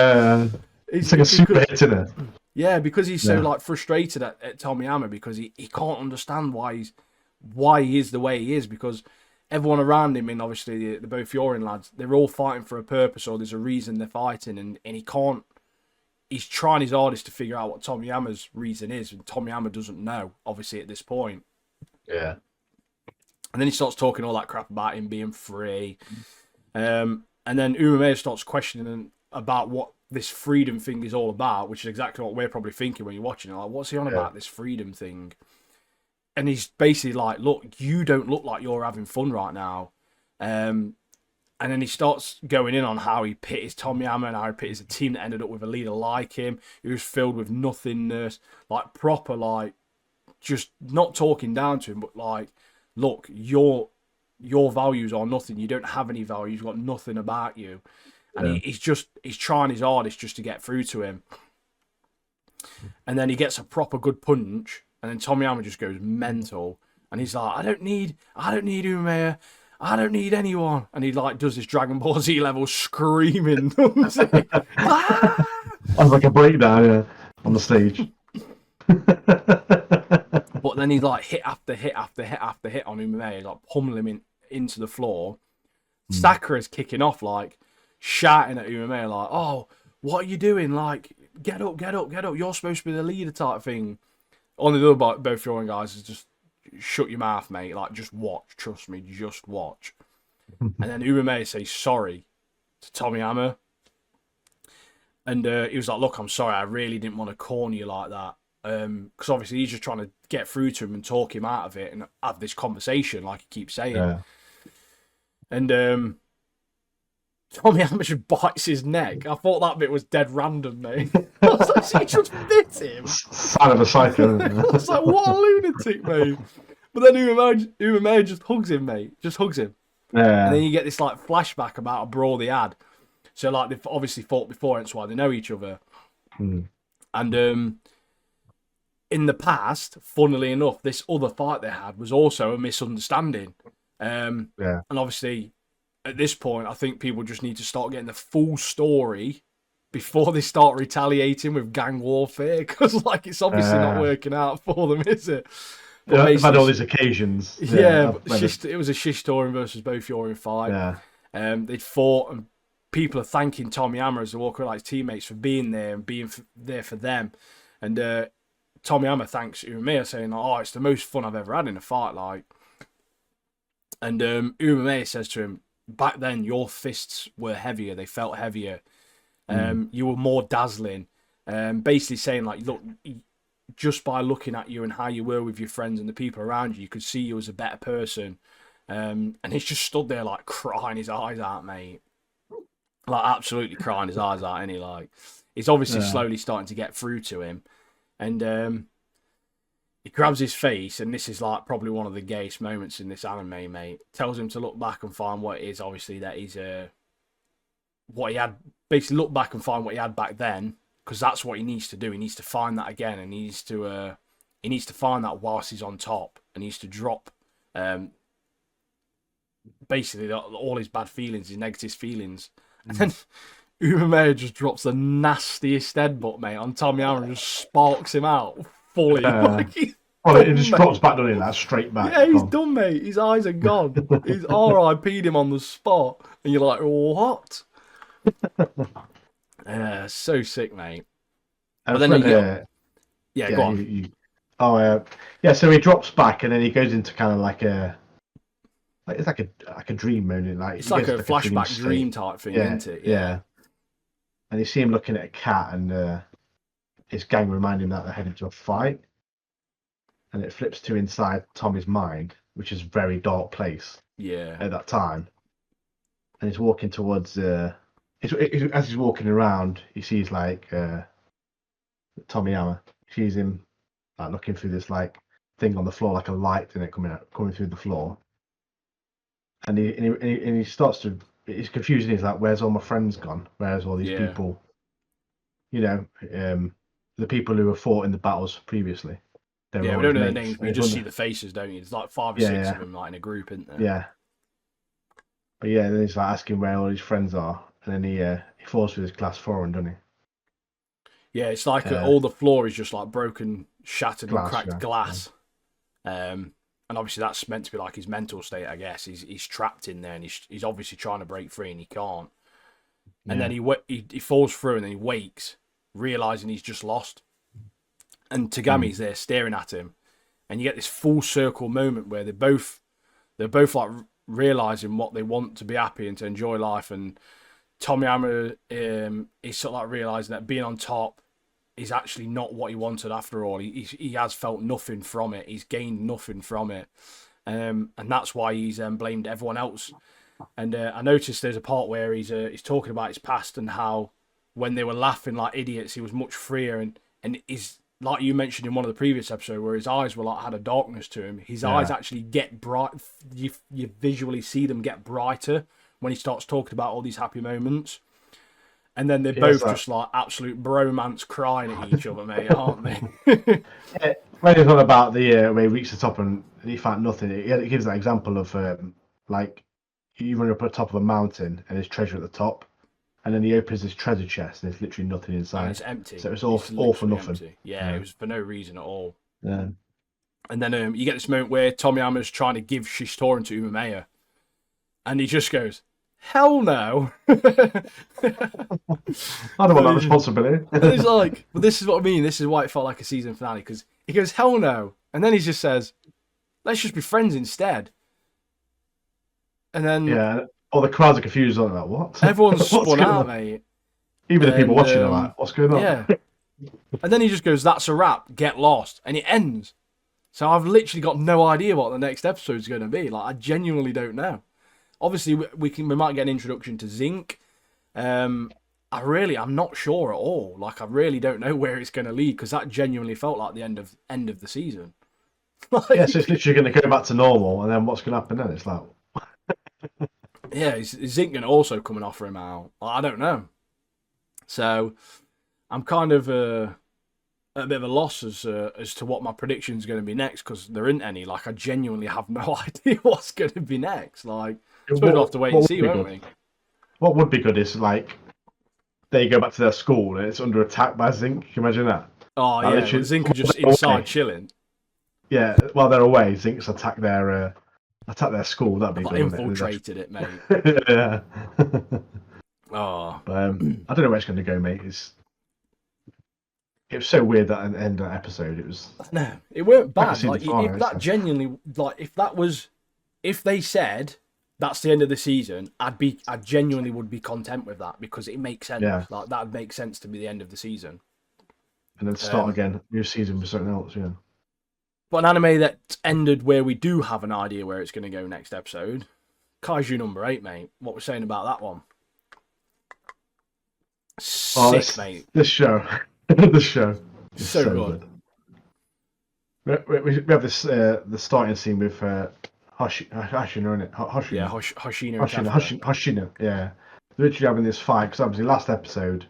it's like a super hit, isn't it? Yeah, because he's so like frustrated at Tomiyama, because he can't understand why he is the way he is, because everyone around him, and obviously the both Yorin lads, they're all fighting for a purpose, or there's a reason they're fighting, and he can't. He's trying his hardest to figure out what Tomiyama's reason is, and Tomiyama doesn't know, obviously, at this point. Yeah. And then he starts talking all that crap about him being free. And then Umemiya starts questioning about what this freedom thing is all about, which is exactly what we're probably thinking when you're watching it. Like, what's he on about, this freedom thing? And he's basically like, look, you don't look like you're having fun right now. And then he starts going in on how he pitted Tomiyama and how he pitted a team that ended up with a leader like him. He was filled with nothingness, like proper, like, just not talking down to him, but like, look, your values are nothing. You don't have any values. You've got nothing about you. And he's trying his hardest just to get through to him. And then he gets a proper good punch, and then Tomiyama just goes mental. And he's like, I don't need Umemiya. I don't need anyone. And he like does this Dragon Ball Z level screaming. I was like a breakdown on the stage. But then he's like hit after hit after hit after hit on Umemiya, like pummeling him into the floor. Sakura's kicking off, like shouting at Umemiya, like, "Oh, what are you doing? Like, get up, get up, get up! You're supposed to be the leader," type thing. On the other both your guys is just shut your mouth, mate. Like, just watch. Trust me, just watch. And then Umemiya says sorry to Tomiyama, and he was like, "Look, I'm sorry. I really didn't want to corner you like that." Because obviously he's just trying to get through to him and talk him out of it and have this conversation, like he keeps saying. Yeah. And Tomiyama just bites his neck. I thought that bit was dead random, mate. I was like, he just bit him. Sign of a psycho. I was like, what a lunatic, mate. But then Umemiya just hugs him, mate. Just hugs him. Yeah. And then you get this like flashback about a brawl they had. So like they've obviously fought before, and that's why they know each other. And in the past, funnily enough, this other fight they had was also a misunderstanding. And obviously, at this point, I think people just need to start getting the full story before they start retaliating with gang warfare, because like it's obviously not working out for them, is it? But they've had all these occasions. But it was a Shish Torin versus both Yorin fight. Yeah. They'd fought and people are thanking Tomiyama as they walk around, like his teammates, for being there and being there for them. And Tomiyama thanks Umemiya, saying, "Oh, it's the most fun I've ever had in a fight." Like, and Umemiya says to him, "Back then, your fists were heavier; they felt heavier. You were more dazzling." Basically saying, like, look, just by looking at you and how you were with your friends and the people around you, you could see you as a better person. And he's just stood there, like, crying his eyes out, mate. Like, absolutely crying his eyes out, and he's obviously slowly starting to get through to him. And he grabs his face, and this is, like, probably one of the gayest moments in this anime, mate. Tells him to look back and find what it is, obviously, that he's, what he had, basically look back and find what he had back then, because that's what he needs to do. He needs to find that again, and he needs to find that whilst he's on top, and he needs to drop, basically, all his bad feelings, his negative feelings. And then Umemiya just drops the nastiest headbutt, mate, on Tomiyama and just sparks him out fully. Well, it just drops back, doesn't it? That's straight back. Yeah, he's done, mate. His eyes are gone. He's RIP'd him on the spot. And you're like, what? So sick, mate. But then go on. So he drops back, and then he goes into kind of like it's like a dream moment. Like it's like a flashback dream type thing, isn't it? Yeah. And you see him looking at a cat, and his gang remind him that they're heading to a fight. And it flips to inside Tommy's mind, which is a very dark place. Yeah. At that time, and he's walking towards. As he's walking around, he sees like Tomiyama. He sees him like looking through this like thing on the floor, like a light in it coming through the floor. And he starts to. He's confused. He's like, "Where's all my friends gone? Where's all these people? You know, the people who have fought in the battles previously." We don't know their names. You just see the faces, don't you? There's like 5 or 6 of them, like in a group, isn't there? Yeah. But yeah, then he's like asking where all his friends are, and then he falls with his glass forearm, doesn't he? Yeah, it's like all the floor is just like broken, shattered, and cracked glass. And obviously that's meant to be like his mental state, I guess. He's trapped in there, and he's obviously trying to break free, and he can't. And then he falls through, and then he wakes, realizing he's just lost. And Tagami's there staring at him, and you get this full circle moment where they're both like realizing what they want to be happy and to enjoy life. And Tomiyama is sort of like realizing that being on top is actually not what he wanted after all. He has felt nothing from it. He's gained nothing from it, and that's why he's blamed everyone else. And I noticed there's a part where he's talking about his past and how when they were laughing like idiots, he was much freer, and he's. Like you mentioned in one of the previous episodes, where his eyes were like had a darkness to him. His eyes actually get bright. You visually see them get brighter when he starts talking about all these happy moments. And then they're both just like absolute bromance crying at each other, mate, aren't they? When he's on about where he reached the top and he found nothing, it gives that example of like you run up at the top of a mountain and there's treasure at the top. And then he opens his treasure chest, and there's literally nothing inside. And it's empty. So it's all for nothing. Empty. Yeah, it was for no reason at all. Yeah. And then you get this moment where Tomiyama's trying to give Shistorin to Umemiya, and he just goes, "Hell no!" I don't want that responsibility. And it's like, but this is what I mean. This is why it felt like a season finale, because he goes, "Hell no," and then he just says, "Let's just be friends instead." And then all the crowds are confused, aren't they? Like, what? Everyone's spun out, mate. Even the people watching are like, what's going on? Yeah. And then he just goes, "That's a wrap, get lost." And it ends. So I've literally got no idea what the next episode's going to be. Like, I genuinely don't know. Obviously, we might get an introduction to Zinc. I'm not sure at all. Like, I really don't know where it's going to lead, because that genuinely felt like the end of the season. So it's literally going to go back to normal, and then what's going to happen then? It's like... Yeah, is Zinc going to also come and offer him out? I don't know. So I'm kind of a bit of a loss as to what my prediction's going to be next, because there isn't any. Like, I genuinely have no idea what's going to be next. Like, I suppose we'll have to wait and see, won't we? What would be good is, like, they go back to their school and it's under attack by Zinc. Can you imagine that? Oh, like, yeah, Zinc are just inside chilling. Yeah, while they're away, Zinc's attack their school. That'd be good. Infiltrated it, mate. Yeah. Oh, But I don't know where it's going to go, mate. It was so weird that at the end of that episode, it was. no, it weren't I can bad. see the Like if tomorrow. that genuinely, like if they said that's the end of the season, I genuinely would be content with that because it makes sense. Yeah. Like that would make sense to be the end of the season. And then start again, new season with something else. Yeah. But an anime that ended where we do have an idea where it's going to go next episode, Kaijou No.8, mate. What we're saying about that one? Sick, mate. This show, this show is So so good. good. We have this the starting scene with Hoshino in it. Yeah, Hoshino and Kafka. Hoshino. Yeah, they're literally having this fight because obviously last episode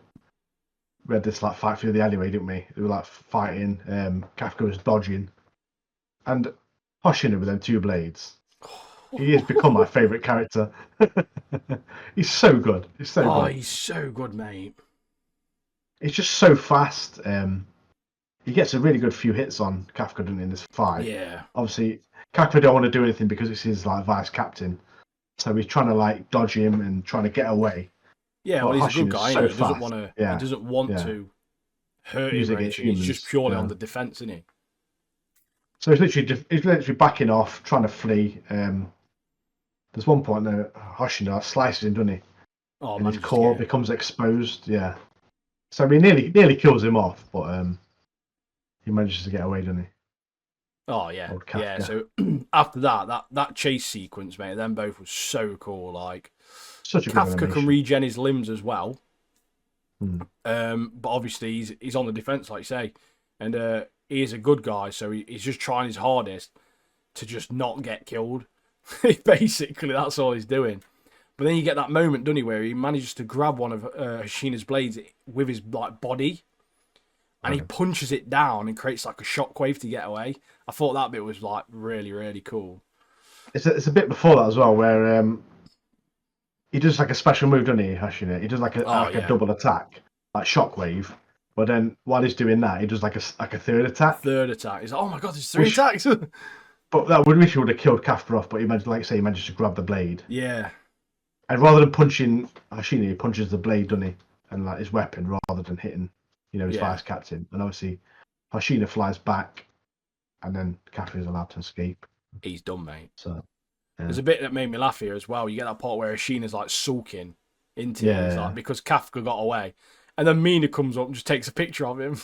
we had this like fight through the alleyway, didn't we? They were like fighting. Kafka was dodging, and Hoshino with them two blades. He has become my favourite character. He's so good. He's so good. He's so good, mate. It's just so fast. He gets a really good few hits on Kafka, doesn't he, in this fight? Yeah. Obviously, Kafka don't want to do anything because it's his like vice captain, so he's trying to like dodge him and trying to get away. Yeah, but well, he's a good Hoshino's guy. so He doesn't fast. want to. Yeah. He doesn't want to hurt Use him or against anything. He's humans. just purely Yeah. on the defense, isn't he? So he's literally backing off, trying to flee. There's one point there, Hoshino slices him, doesn't he? Oh, And man, his core becomes exposed. Yeah. So he nearly kills him off, but he manages to get away, doesn't he? Oh yeah, Old Kafka. yeah. So after that chase sequence, mate, them both was so cool. Like Such a good Kafka can animation. regen his limbs as well. Mm. But obviously he's on the defense, like you say, and he is a good guy, so he's just trying his hardest to just not get killed. Basically, that's all he's doing. But then you get that moment, doesn't he, where he manages to grab one of Hashina's blades with his like body, and he punches it down and creates like a shockwave to get away. I thought that bit was like really, really cool. It's a bit before that as well, where he does like a special move, doesn't he, Hashina? He does like a double attack, like shockwave. But then while he's doing that, he does like a third attack. Third attack. He's like, oh my god, there's three attacks. But that would have killed Kafka off. But he managed to grab the blade. Yeah. And rather than punching Hashina, he punches the blade, doesn't he? And like his weapon, rather than hitting, his vice captain. And obviously, Hashina flies back, and then Kafka is allowed to escape. He's done, mate. So there's a bit that made me laugh here as well. You get that part where Hashina's like sulking into it, like, because Kafka got away. And then Mina comes up and just takes a picture of him.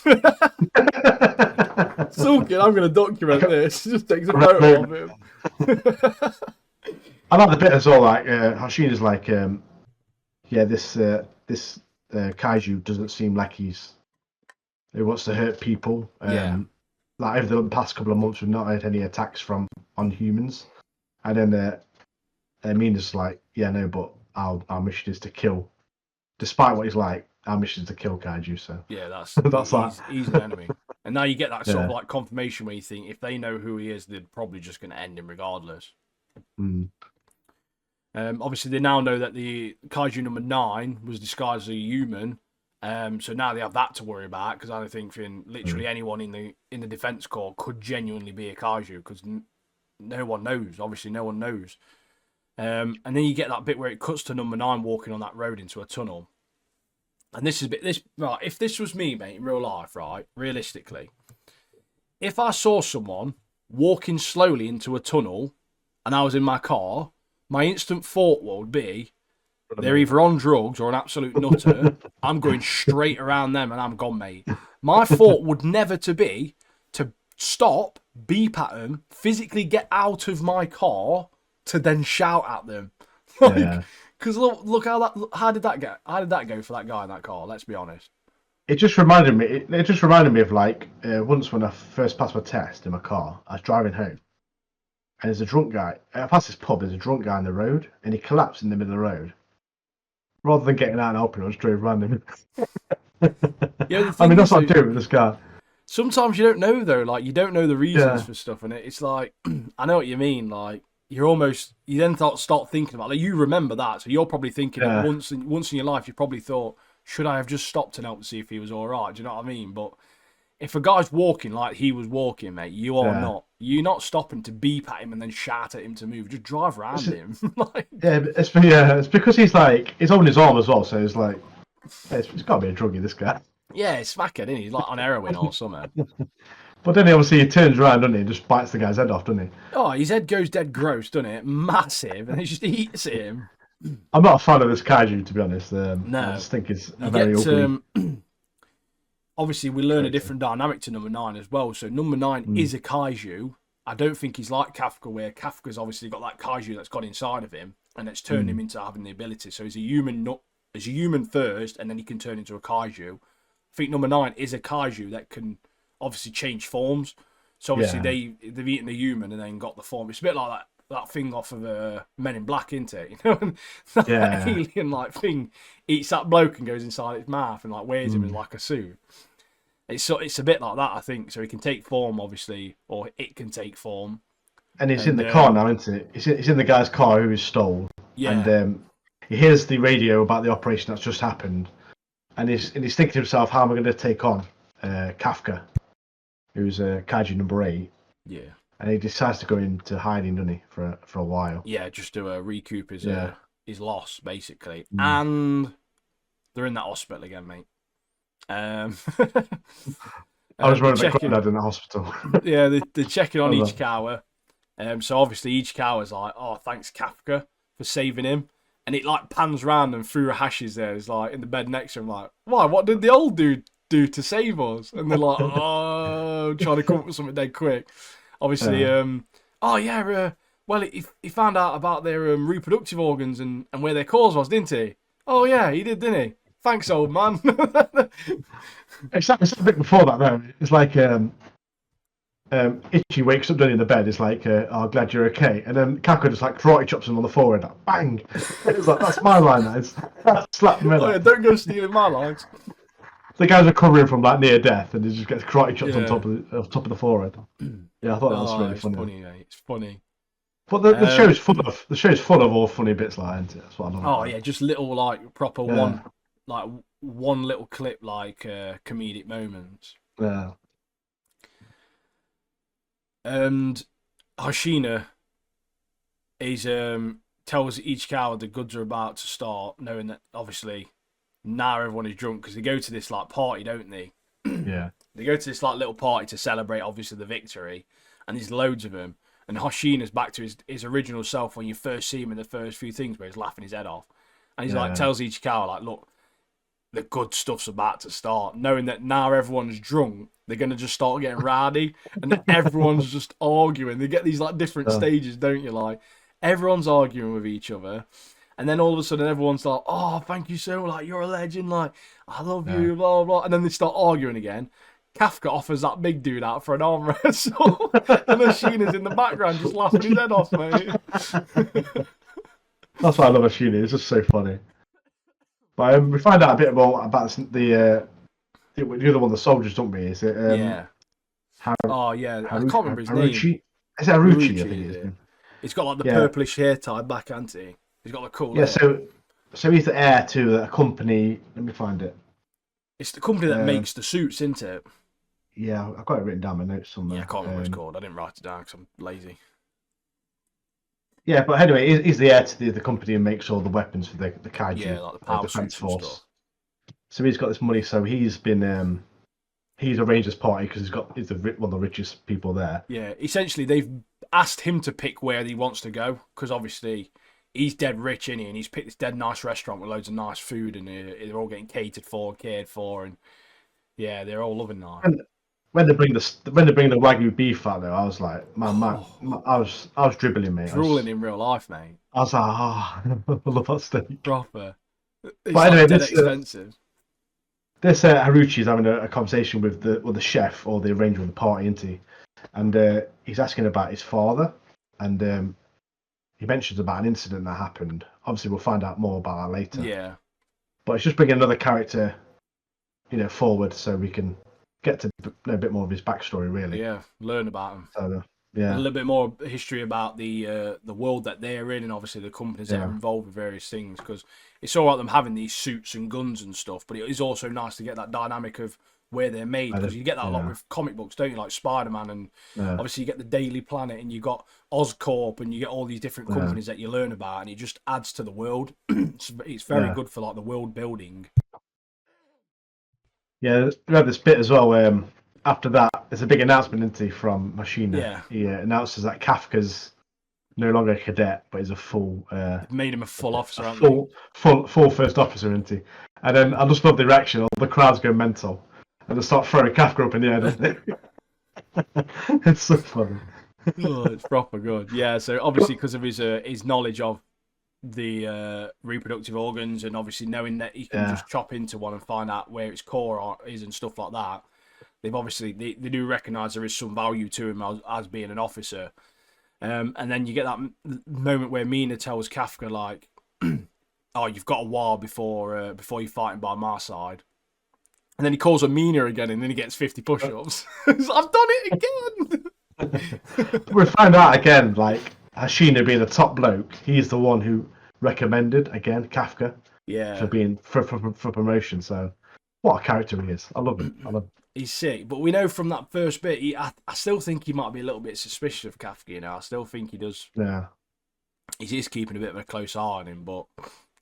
Sulking, I'm going to document this. Just takes a photo of him. I like the bit as well, like, Hashina's like, this kaiju doesn't seem like he wants to hurt people. Like, over the past couple of months, we've not had any attacks on humans. And then Mina's like, yeah, no, but our mission is to kill. Despite what he's like, our mission is to kill kaiju, so... Yeah, that's he's an enemy. And now you get that sort of like confirmation where you think if they know who he is, they're probably just going to end him regardless. Mm. Obviously, they now know that the Kaiju number 9 was disguised as a human. So now they have that to worry about, because I think literally anyone in the defense corps could genuinely be a Kaiju, because no one knows. Obviously, no one knows. And then you get that bit where it cuts to number 9 walking on that road into a tunnel. And this is right. If this was me, mate, in real life, right, realistically, if I saw someone walking slowly into a tunnel and I was in my car, my instant thought would be, they're either on drugs or an absolute nutter. I'm going straight around them and I'm gone, mate. My thought would never be to stop, beep at them, physically get out of my car to then shout at them. Because look how did that go? How did that go for that guy in that car? Let's be honest. It just reminded me. It just reminded me of like once when I first passed my test in my car. I was driving home, and there's a drunk guy. I passed this pub. There's a drunk guy on the road, and he collapsed in the middle of the road. Rather than getting out and helping him, I just drove random. Yeah, I mean, that's what I'm doing with this guy. Sometimes you don't know though. Like you don't know the reasons for stuff, and it's like I know what you mean. Like. You then start thinking about, like, you remember that, so you're probably thinking that once in your life you probably thought, should I have just stopped and helped to see if he was all right? Do you know what I mean? But if a guy's walking like he was walking, mate, Yeah. you're not stopping to beep at him and then shout at him to move. Just drive around him. Like, It's because he's on his arm as well, so it's like it's got to be a druggie, this guy. yeah, it's smackhead, isn't he? He's like on heroin or something. But then he turns around, doesn't he? And just bites the guy's head off, doesn't he? Oh, his head goes dead gross, doesn't it? Massive, and he just eats him. I'm not a fan of this kaiju, to be honest. I No, just think it's you a very get ugly. obviously we learn a character. different dynamic to number 9 as well. So number 9 is a kaiju. I don't think he's like Kafka, where Kafka's obviously got that kaiju that's got inside of him and it's turned him into having the ability. So he's a human, not as a human first, and then he can turn into a kaiju. I think number 9 is a kaiju that can obviously change forms. So obviously they've eaten the human and then got the form. It's a bit like that thing off of Men in Black, isn't it? You know, that alien like thing eats that bloke and goes inside its mouth and like wears him in like a suit. It's a bit like that, I think. So he can take form, obviously, or it can take form. And he's in the car now, isn't it? He's in the guy's car who was stole. Yeah. And he hears the radio about the operation that's just happened, and he's thinking to himself, how am I going to take on Kafka, who's Kaiju number 8? Yeah. And he decides to go into hiding, doesn't he, for a while? Yeah, just to recoup his loss, basically. Mm. And they're in that hospital again, mate. I was worried about Grandad in the hospital. Yeah, they're checking on Ichikawa. So obviously Ichikawa's like, oh, thanks Kafka for saving him. And it like pans round and Furuhashi's there. He's like in the bed next to him, like, why? What did the old dude do to save us? And they're like, oh, trying to come up with something dead quick. Obviously, well, he found out about their reproductive organs and where their cause was, didn't he? Oh yeah, he did, didn't he? Thanks, old man. It's a bit before that, though. It's like Ichi wakes up down in the bed. It's like, oh, glad you're okay. And then Kako just like karate chops him on the forehead. Like, bang! It's like, that's my line. Slap him in. Oh, yeah, don't go stealing my lines. The guy's recovering from like near death, and he just gets karate chopped on top of the forehead. Yeah, I thought that was really funny. Funny, mate. It's funny. But the show's full of all funny bits, like, isn't it? That's what I love. Oh yeah, just little like proper one little clip like comedic moments. Yeah. And Hoshina is tells Ichikawa the goods are about to start, knowing that obviously now everyone is drunk because they go to this like party, don't they? Yeah. They go to this like little party to celebrate obviously the victory, and there's loads of them. And Hoshina's back to his original self when you first see him in the first few things where he's laughing his head off. And he's like tells Ichikawa like, look, the good stuff's about to start, knowing that now everyone's drunk, they're going to just start getting rowdy and everyone's just arguing. They get these like different stages, don't you? Like everyone's arguing with each other. And then all of a sudden everyone's like, oh, thank you so much. Like, you're a legend. Like, I love you, blah, blah. And then they start arguing again. Kafka offers that big dude out for an arm wrestle. And Ashina's in the background just laughing his head off, mate. That's why I love Ashina. It's just so funny. But we find out a bit more about the other one, the soldiers, don't we? Is it? Yeah. I can't remember his name. Is it Haruchi? I think it is. He's got like the purplish hair tied back, hasn't he? He's got the cool hair. So he's the heir to a company. Let me find it. It's the company that makes the suits, isn't it? Yeah, I've got it written down in my notes somewhere. Yeah, I can't remember what it's called. I didn't write it down because I'm lazy. Yeah, but anyway, he's the heir to the company and makes all the weapons for the kaiju. Yeah, like the power defense force. So he's got this money. So he's been he's arranged this party because he's one of the richest people there. Yeah, essentially they've asked him to pick where he wants to go because obviously he's dead rich, isn't he? And he's picked this dead nice restaurant with loads of nice food, and they're all getting catered for, cared for, and yeah, they're all loving that. And when they bring the Wagyu beef out there, I was like, I was dribbling, mate. Drooling in real life, mate. I was like, I love that steak. Proper. It's but anyway, dead expensive. This Haruchi is having a conversation with the chef or the arranger of the party, isn't he? And he's asking about his father, and he mentions about an incident that happened. Obviously, we'll find out more about that later. Yeah. But it's just bringing another character, forward so we can get to know a bit more of his backstory, really. Yeah, learn about him. So a Yeah, little bit more history about the world that they're in, and obviously the companies that are yeah, involved with various things. Because it's all right them having these suits and guns and stuff, but it is also nice to get that dynamic of where they're made, because you get that a lot yeah, with comic books, don't you? Like Spider-Man, and yeah, obviously you get the Daily Planet, and you got Oscorp, and you get all these different yeah, companies that you learn about, and it just adds to the world. It's very yeah. good for like the world building. Yeah, we had this bit as well where after that, there's a big announcement, isn't he, from Machina. Yeah, He announces that Kafka's no longer a cadet, but is a full, they've made him a full a officer, haven't they? full first officer, isn't he? And then I just love the reaction. All the crowds go mental, and they start throwing Kafka up in the air. Don't they? It's so funny. Oh, it's proper good. Yeah, so obviously because of his knowledge of the reproductive organs, and obviously knowing that he can Yeah, just chop into one and find out where its core is and stuff like that, they've obviously they do recognise there is some value to him as being an officer. And then you get that moment where Mina tells Kafka like, "Oh, you've got a while before you're fighting by my side." And then he calls her Mina again, and then he gets 50 push-ups. He's like, I've done it again. we find out again, like Hashina being the top bloke, he's the one who recommended again Kafka for Yeah. being for promotion. So what a character he is! I love him. I love. He's sick, but we know from that first bit, I still think he might be a little bit suspicious of Kafka. You know, I still think he does. Yeah, He is keeping a bit of a close eye on him, but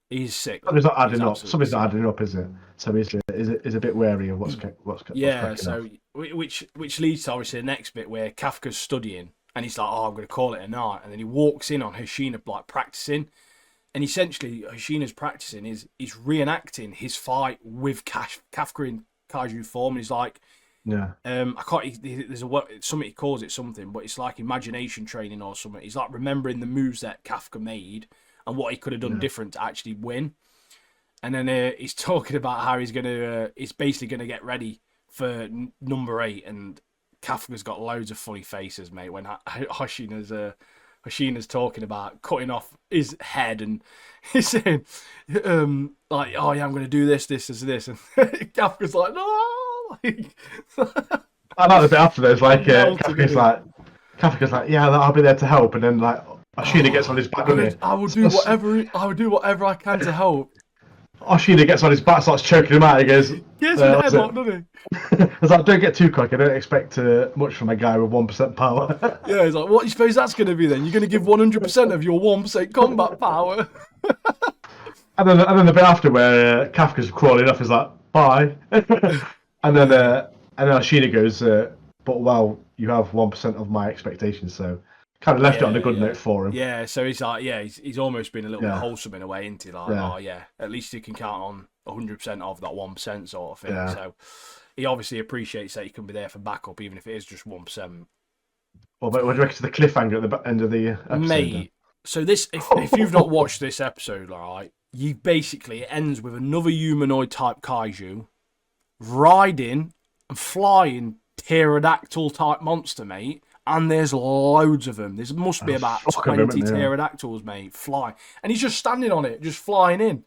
he's sick. something's not He's adding up. absolutely Something's sick. not adding up, is it? So he's a bit wary of what's Yeah, cracking up. so which leads to obviously the next bit where Kafka's studying, and he's like, "Oh, I'm going to call it a night," and then he walks in on Hoshina like practicing, and essentially Hoshina's practicing is he's reenacting his fight with Kafka in Kaiju form, and he's like. Yeah, I can't. There's a something he calls it something, but it's like imagination training or something. He's like remembering the moves that Kafka made and what he could have done yeah. different to actually win. And then he's talking about how he's basically gonna get ready for number 8, and Kafka's got loads of funny faces, mate. When Hoshina's talking about cutting off his head, and he's saying, like, "Oh yeah, I'm gonna do this, and Kafka's like, "No." Like, I like the bit after this, like melted in. Kafka's like, yeah, I'll be there to help, and then like Ashina gets on his back, doesn't he? I will do whatever. I will do whatever I can to help. Ashina gets on his back, starts choking him out. He goes, Gets me the that's it. headlock, doesn't I was like, don't get too cocky. I don't expect much from a guy with 1% power. he? Yeah, he's like, what do you suppose that's going to be then? You're going to give 100% of your 1% combat power. And then the bit after where Kafka's crawling off is like, bye. And then Ashina goes, but well, you have 1% of my expectations, so kind of left it on a good note for him. Yeah, so he's like, yeah, he's almost been a little bit Yeah. wholesome in a way, isn't he? Like, Yeah. oh yeah, at least you can count on 100% of that 1% sort of thing. Yeah. So he obviously appreciates that he can be there for backup, even if it is just 1%. Well, but what do you reckon to the cliffhanger at the end of the episode? Mate, then? so this, if you've not watched this episode, all right, you basically, it ends with another humanoid type kaiju riding and flying pterodactyl type monster, mate. And there's loads of them. There must be about fuck of 'em, 20 isn't there? pterodactyls, mate, flying. And he's just standing on it, just flying in.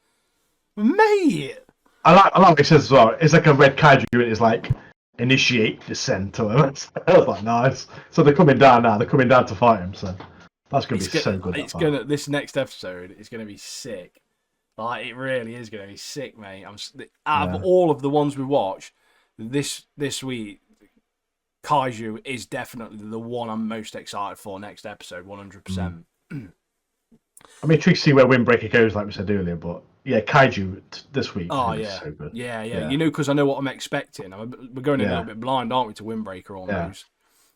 Mate! I like what he says as well. It's like a red kaiju, and it's like initiate descent. Or I was like, nice. So they're coming down now. They're coming down to fight him. So that's gonna be so good. This next episode is gonna be sick. Like, it really is gonna be sick, mate. Out of all of the ones we watched this week, Kaiju is definitely the one I'm most excited for next episode, 100%. I mean, intrigued to see where Windbreaker goes, like we said earlier. But yeah, Kaiju this week. Oh is yeah, so good. yeah. You know, because I know what I'm expecting. We're going in a little bit blind, aren't we, to Windbreaker almost?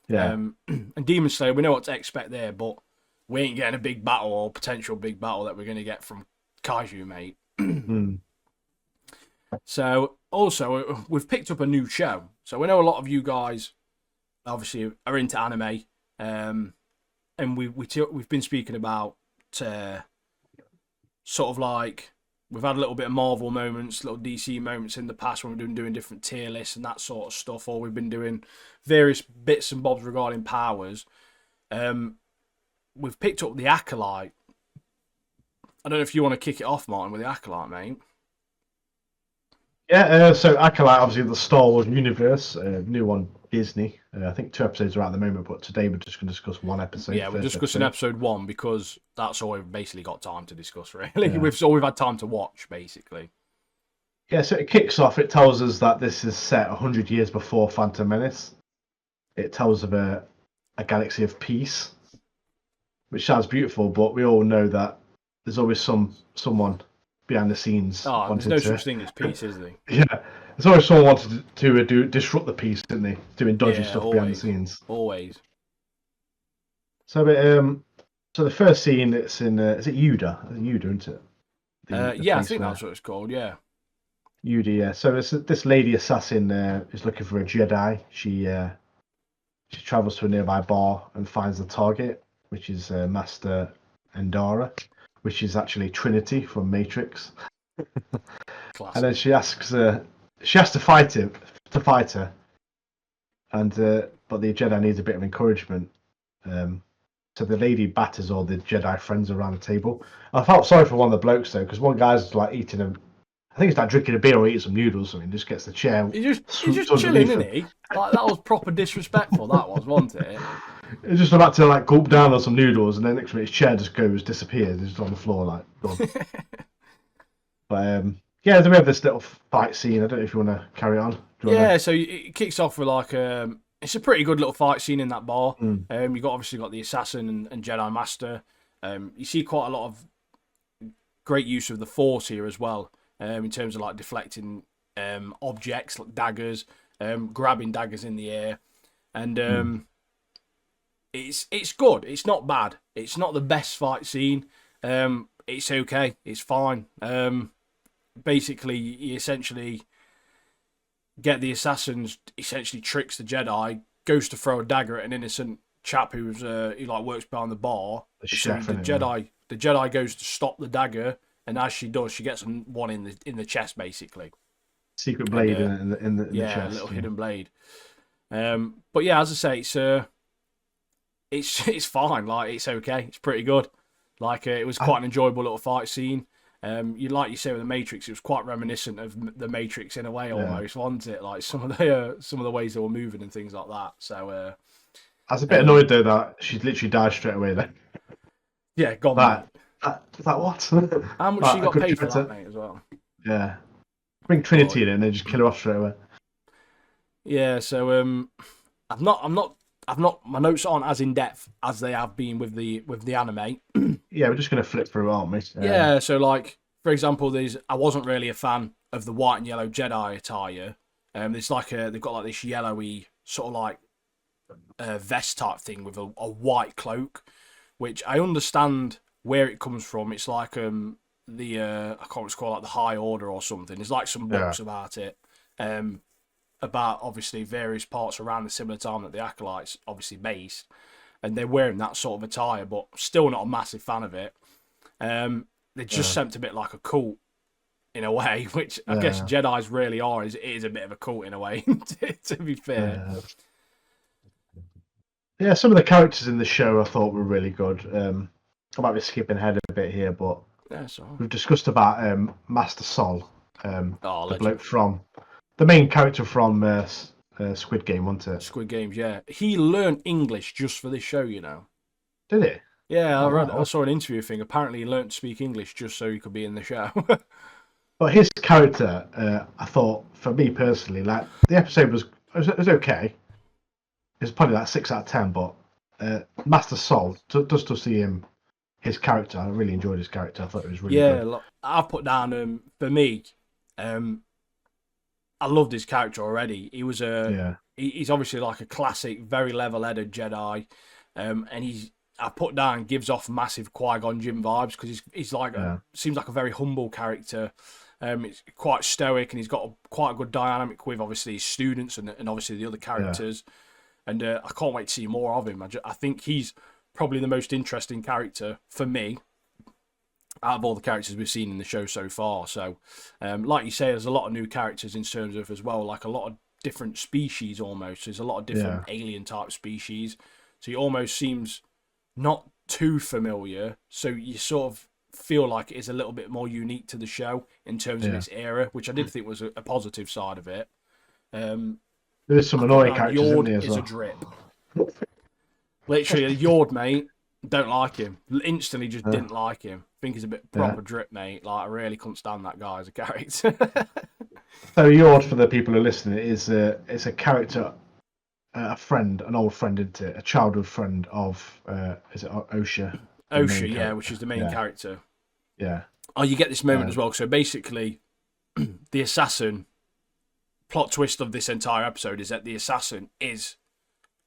Yeah. And Demon Slayer, we know what to expect there, but we ain't getting a big battle or potential big battle that we're going to get from Kaiju, mate. So also we've picked up a new show. So we know a lot of you guys obviously are into anime, and we've been speaking about sort of like we've had a little bit of Marvel moments, little DC moments in the past when we've been doing different tier lists and that sort of stuff, or we've been doing various bits and bobs regarding powers. We've picked up the Acolyte. I don't know if you want to kick it off, Martin, with the Acolyte, mate. Yeah, so Acolyte, obviously the Star Wars universe, new one Disney. I think 2 episodes are out at the moment, but today we're just going to discuss one episode. Yeah, we're First discussing episode. episode 1 because that's all we've basically got time to discuss, really. Yeah. We've had time to watch, basically. Yeah, so it kicks off. It tells us that this is set 100 years before Phantom Menace. It tells of a galaxy of peace, which sounds beautiful, but we all know that there's always someone behind the scenes Oh, there's wanting no to. such thing as peace, is there? Yeah, there's always someone wanted to disrupt the peace, didn't they? Doing dodgy Yeah, stuff behind the always. scenes. Always. So, so the first scene, it's in. Is it Yuda? Yuda, isn't it? The Yeah, I place think where- that's what it's called. Yeah. Yuda, yeah. So this lady assassin is looking for a Jedi. She travels to a nearby bar and finds the target, which is Master Endara, which is actually Trinity from Matrix. Classic. And then she asks, she has to fight her, and but the Jedi needs a bit of encouragement. So the lady batters all the Jedi friends around the table. I felt sorry for one of the blokes though, because one guy's like eating I think he's like drinking a beer or eating some noodles or something. Just gets the chair. He's just swooped chilling, underneath isn't he? Like, that was proper disrespectful, that was, wasn't it? He's just about to like gulp down on some noodles, and then next minute his chair just disappears. It's just on the floor, like gone. But yeah, then we have this little fight scene. I don't know if you want to carry on. Yeah, so it kicks off with like it's a pretty good little fight scene in that bar. You obviously got the assassin and Jedi Master. You see quite a lot of great use of the Force here as well, in terms of like deflecting objects like daggers, grabbing daggers in the air, and it's good. It's not bad. It's not the best fight scene. It's okay. It's fine. Basically, you essentially get the assassins, essentially tricks the Jedi, goes to throw a dagger at an innocent chap who's he like works behind the bar. The So chef, the innit, Jedi goes to stop the dagger, and as she does, she gets one in the chest, basically. Secret blade And, in the Yeah, chest. a little hidden blade. But yeah, as I say, it's fine. Like, it's okay. It's pretty good. Like, it was quite an enjoyable little fight scene. You say with the Matrix, it was quite reminiscent of the Matrix in a way, almost, wasn't it? Like some of the ways they were moving and things like that. So I was a bit annoyed though that she literally died straight away. Then yeah, gone. that what? How much she got paid for that, mate, as well? Yeah, bring Trinity in and then just kill her off straight away. Yeah, so I've not my notes aren't as in depth as they have been with the anime. Yeah, we're just gonna flip through, aren't we? Yeah, so like for example, I wasn't really a fan of the white and yellow Jedi attire. It's like they've got like this yellowy sort of like vest type thing with a white cloak, which I understand where it comes from. It's like I can't remember what it's called, like the High Order or something. There's like some books about it. About obviously various parts around the similar time that the Acolytes obviously based, and they're wearing that sort of attire, but still not a massive fan of it. They just seemed a bit like a cult in a way, which I guess Jedi's really are. It is a bit of a cult in a way, to be fair. Yeah, some of the characters in the show I thought were really good. I might be skipping ahead a bit here, but we've discussed about Master Sol, the bloke from the main character from Squid Game, wasn't it? Squid Games, yeah. He learned English just for this show, you know. Did he? Yeah, I saw an interview thing. Apparently, he learned to speak English just so he could be in the show. But his character, I thought, for me personally, like the episode was okay. It's probably like 6 out of 10, but Master Sol, just to see his character, I really enjoyed his character. I thought it was really good. Yeah, I've put down for me. I loved his character already. He was he's obviously like a classic, very level-headed Jedi, and I put down gives off massive Qui-Gon Jinn vibes because he's like seems like a very humble character. It's quite stoic, and he's got quite a good dynamic with obviously his students and obviously the other characters. And I can't wait to see more of him. I think he's probably the most interesting character for me out of all the characters we've seen in the show so far. So, like you say, there's a lot of new characters in terms of as well, like a lot of different species almost. There's a lot of different alien type species. So he almost seems not too familiar. So you sort of feel like it is a little bit more unique to the show in terms of its era, which I did think was a positive side of it. There's some I thought annoying that characters in Yord there as is a well. drip. Literally, a Yord, mate. Don't like him. Instantly just didn't like him. Think he's a bit proper drip, mate. Like, I really couldn't stand that guy as a character. So Yord, for the people who are listening, is it's a character, a friend, an old friend, isn't it? A childhood friend of is it Osha? The main Osha, yeah, character. which is the main character. Yeah. Oh, you get this moment as well. So basically, the assassin plot twist of this entire episode is that the assassin is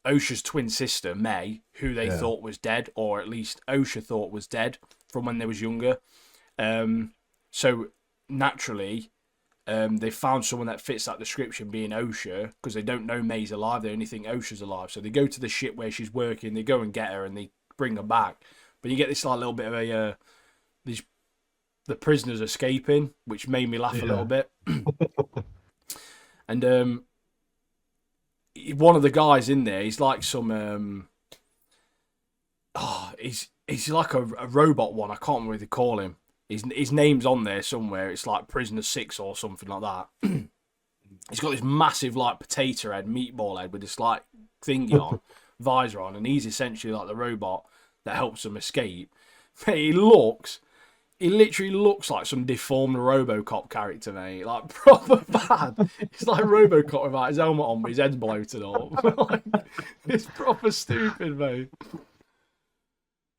Osha's twin sister, May, who they thought was dead, or at least Osha thought was dead from when they was younger. So naturally, they found someone that fits that description, being Osha, because they don't know May's alive. They only think Osha's alive. So they go to the ship where she's working. They go and get her, and they bring her back. But you get this like little bit of the prisoners escaping, which made me laugh a little bit. And one of the guys in there, he's like some he's like a robot one. I can't remember what they call him. His name's on there somewhere. It's like Prisoner 6 or something like that. He's got this massive like potato head, meatball head with this like thingy on, visor on, and he's essentially like the robot that helps them escape. He literally looks like some deformed RoboCop character, mate. Like, proper bad. It's like RoboCop without his helmet on, but his head's bloated up. Like, it's proper stupid, mate.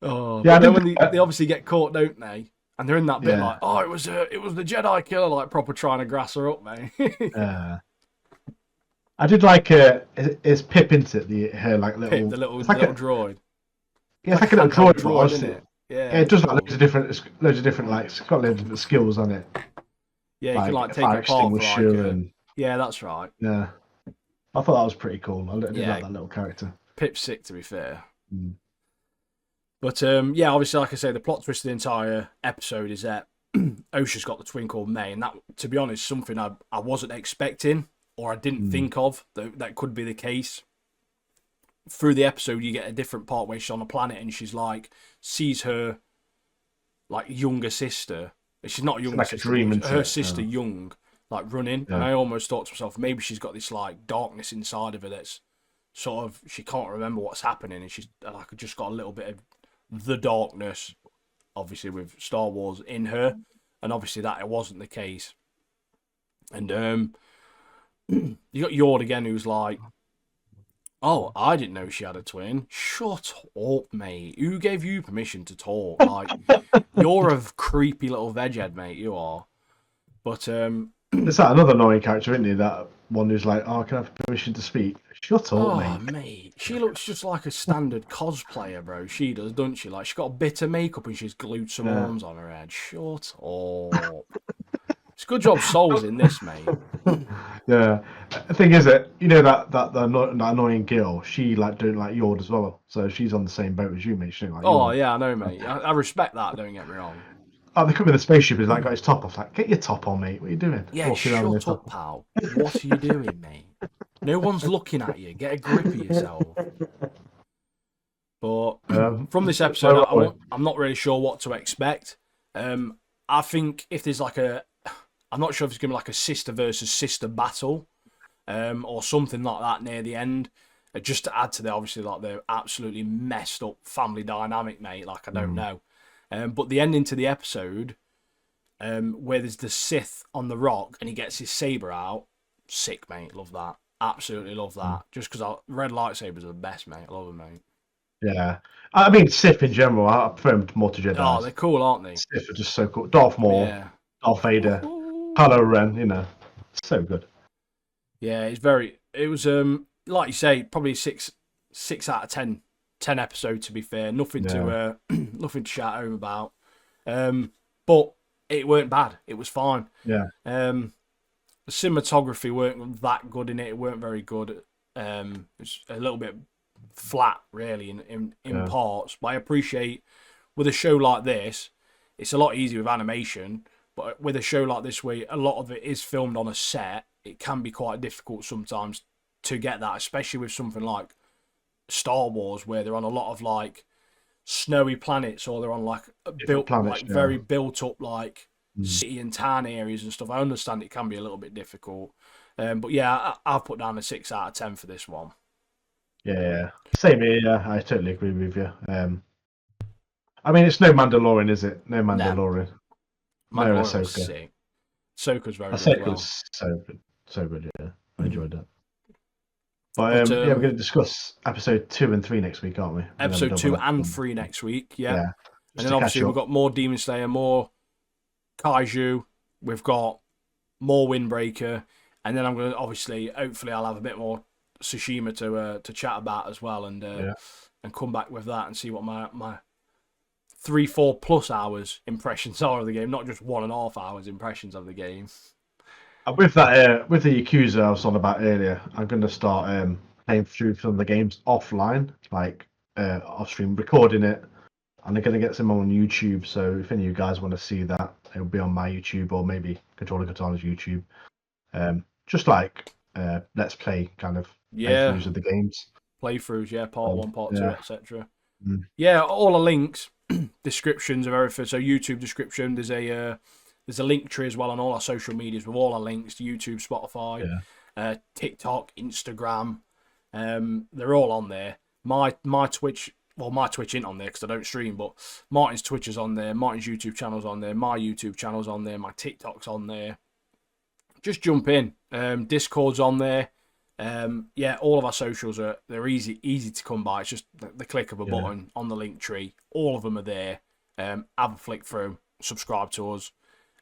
Oh, yeah, but then when they obviously get caught, don't they? And they're in that bit like, oh, it was the Jedi killer, like proper trying to grass her up, mate. I did like it's Pip, isn't it? Her like little Pip, the little droid. Yeah, it's like a little droid, isn't it? Yeah, it does like loads of different like it's got loads of different skills on it. Yeah, you can like take it apart for like yeah, that's right. Yeah, I thought that was pretty cool. I did like that little character. Pip's sick, to be fair. But yeah, obviously, like I say, the plot twist of the entire episode is that Osha's got the twin called May, and that, to be honest, something I wasn't expecting or I didn't think of that could be the case. Through the episode, you get a different part where she's on a planet and she's like sees her like younger sister. She's not a younger sister, her sister young, like running. And I almost thought to myself, maybe she's got this like darkness inside of her that's sort of, she can't remember what's happening, and she's like just got a little bit of the darkness, obviously with Star Wars in her, and obviously that it wasn't the case. And you got Yord again, who's like, oh, I didn't know she had a twin. Shut up, mate. Who gave you permission to talk? Like, you're a creepy little veghead, mate. You are. But there's that another annoying character, isn't he? That one who's like, oh, can I have permission to speak? Shut up, mate. She looks just like a standard cosplayer, bro. She does, doesn't she? Like, she's got a bit of makeup and she's glued some horns on her head. Shut up. It's a good job Soul's in this, mate. Yeah. The thing is that, you know, that annoying girl, she like don't like Yord as well. So she's on the same boat as you, mate. She don't like Yord. Yeah, I know, mate. I respect that, don't get me wrong. Oh, they come in the spaceship, he's like got his top off. Like, get your top on, mate. What are you doing? Yeah, shut up, pal. What are you doing, mate? No one's looking at you. Get a grip of yourself. But from this episode, I'm not really sure what to expect. I think if there's like I'm not sure if it's going to be like a sister versus sister battle, or something like that near the end, just to add to obviously like the absolutely messed up family dynamic, mate. Like, I don't know. But the ending to the episode, where there's the Sith on the rock and he gets his saber out, sick, mate. Love that. Absolutely love that. Just because red lightsabers are the best, mate. I love them, mate. Yeah. I mean, Sith in general, I prefer them more to Jedi. Oh, they're cool, aren't they? Sith are just so cool. Darth Maul, Darth Vader, Kylo Ren, you know. So good. Yeah, it was, like you say, probably 6 out of 10 episode, to be fair. Nothing to nothing to shout home about. But it weren't bad. It was fine. Yeah. The cinematography weren't that good in it. It weren't very good. It's a little bit flat, really, in parts. But I appreciate, with a show like this, it's a lot easier with animation. But with a show like this, where a lot of it is filmed on a set, it can be quite difficult sometimes to get that, especially with something like Star Wars, where they're on a lot of like snowy planets, or they're on like very built up like city and town areas and stuff. I understand it can be a little bit difficult, But yeah, I've put down a 6 out of 10 for this one. Yeah. Same here. Yeah, I totally agree with you. I mean, it's no Mandalorian, is it? No No, Mandalorian. No Mandalorian was Ahsoka. sick. Ahsoka's very good as Ahsoka well. was so good. Yeah, I enjoyed that. But But yeah, we're going to discuss episode 2 and 3 next week, aren't we? episode 2 and 3 next week. Yeah. Yeah. And then obviously we've got more Demon Slayer, more Kaiju. We've got more Windbreaker, and then I'm gonna hopefully I'll have a bit more Tsushima to chat about as well, and come back with that and see what my 3-4+ hours impressions are of the game, not just 1.5 hours impressions of the game. With that, with the Yakuza I was on about earlier, I'm going to start playing through some of the games offline, like off stream, recording it, and I'm going to get some on YouTube. So if any of you guys want to see that, it'll be on my YouTube or maybe Controller Katana's YouTube. Just like let's play kind of playthroughs of the games. Playthroughs, yeah, part 1, part 2, etc. Mm. Yeah, all the links, descriptions of everything. So YouTube description, there's a link tree as well on all our social medias with all our links to YouTube, Spotify, TikTok, Instagram. They're all on there. My Twitch, well, my Twitch isn't on there because I don't stream, but Martin's Twitch is on there. Martin's YouTube channel's on there. My YouTube channel's on there. My TikTok's on there. Just jump in. Discord's on there. Yeah, all of our socials they're easy to come by. It's just the click of a button on the link tree. All of them are there. Have a flick through, subscribe to us,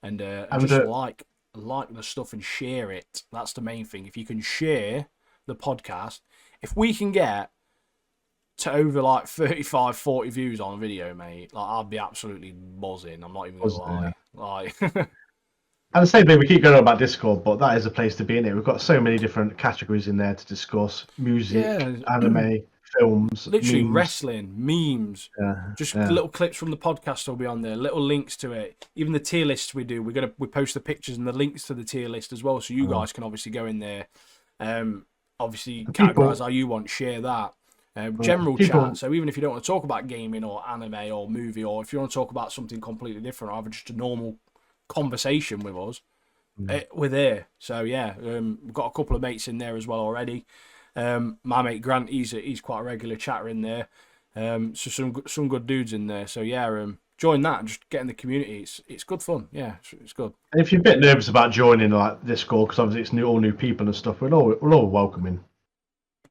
and just like the stuff and share it. That's the main thing. If you can share the podcast, if we can get to over like 35, 40 views on a video, mate, like I'd be absolutely buzzing. I'm not even gonna lie. Like. And the same thing, we keep going on about Discord, but that is a place to be in it. We've got so many different categories in there to discuss: music, anime, films, literally memes. Wrestling, memes, little clips from the podcast will be on there, little links to it. Even the tier lists we do, we post the pictures and the links to the tier list as well, so you guys can obviously go in there. Obviously, categorize how you want, share that. General chat. So even if you don't want to talk about gaming or anime or movie, or if you want to talk about something completely different, or either just a normal conversation with us, we're there. So yeah, we've got a couple of mates in there as well already. My mate Grant, he's quite a regular chatter in there. So some good dudes in there. So yeah, join that and just get in the community. It's good fun. Yeah, it's good. And if you're a bit nervous about joining like Discord, because obviously it's all new people and stuff, we're all welcoming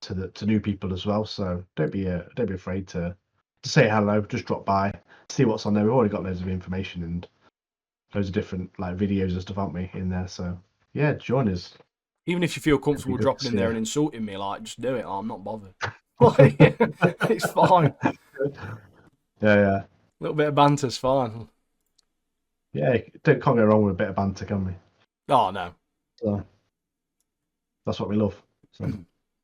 to new people as well. So don't be afraid to say hello. Just drop by, see what's on there. We've already got loads of information and loads of different like videos and stuff, aren't we, in there? So yeah, join us. Even if you feel comfortable dropping in there and insulting me, like just do it. I'm not bothered. It's fine. Yeah. A little bit of banter's fine. Yeah, can't go wrong with a bit of banter, can we? Oh no. So that's what we love. So.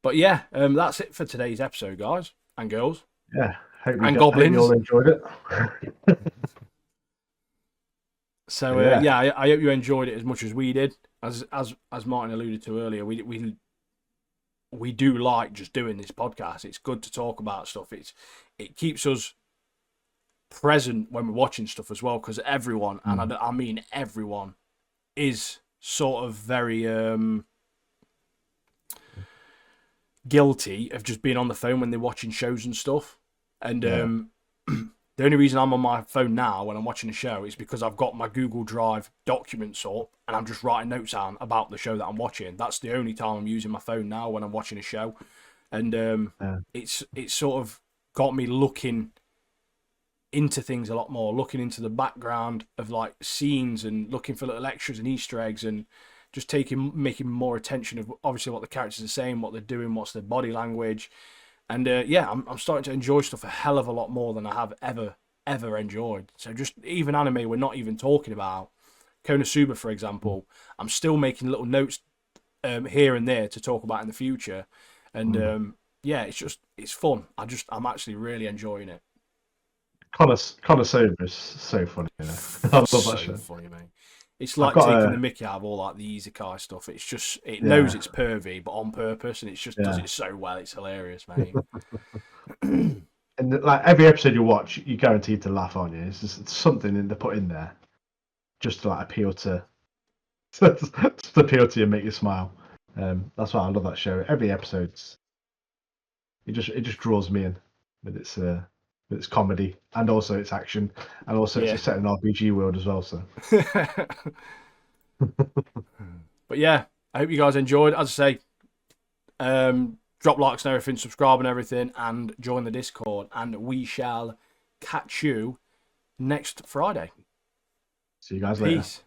But yeah, that's it for today's episode, guys and girls. Yeah, and goblins. Hope you all enjoyed it. So I hope you enjoyed it as much as we did. As Martin alluded to earlier, we do like just doing this podcast. It's good to talk about stuff. It keeps us present when we're watching stuff as well, because everyone, and I mean everyone, is sort of very guilty of just being on the phone when they're watching shows and stuff. And the only reason I'm on my phone now when I'm watching a show is because I've got my Google Drive documents up and I'm just writing notes down about the show that I'm watching. That's the only time I'm using my phone now, when I'm watching a show. And it's sort of got me looking into things a lot more, looking into the background of like scenes and looking for little extras and Easter eggs, and just making more attention of obviously what the characters are saying, what they're doing, what's their body language. And I'm starting to enjoy stuff a hell of a lot more than I have ever enjoyed. So just even anime we're not even talking about, Konosuba for example, I'm still making little notes here and there to talk about in the future. And it's fun. I'm actually really enjoying it. Konosuba is so funny. You know? I love that show. Funny, mate. It's like taking the mickey out of all like the isekai stuff. It's just knows it's pervy, but on purpose, and it just does it so well. It's hilarious, mate. And like every episode you watch, you're guaranteed to laugh, aren't you? It's just something they put in there, just to like appeal to you and make you smile. That's why I love that show. Every episode's it just draws me in with its comedy and also its action, and also Yeah. it's set in an RPG world as well. So But yeah, I hope you guys enjoyed. As I say, drop likes and everything, subscribe and everything, and join the Discord. And we shall catch you next Friday. see you guys later. Peace.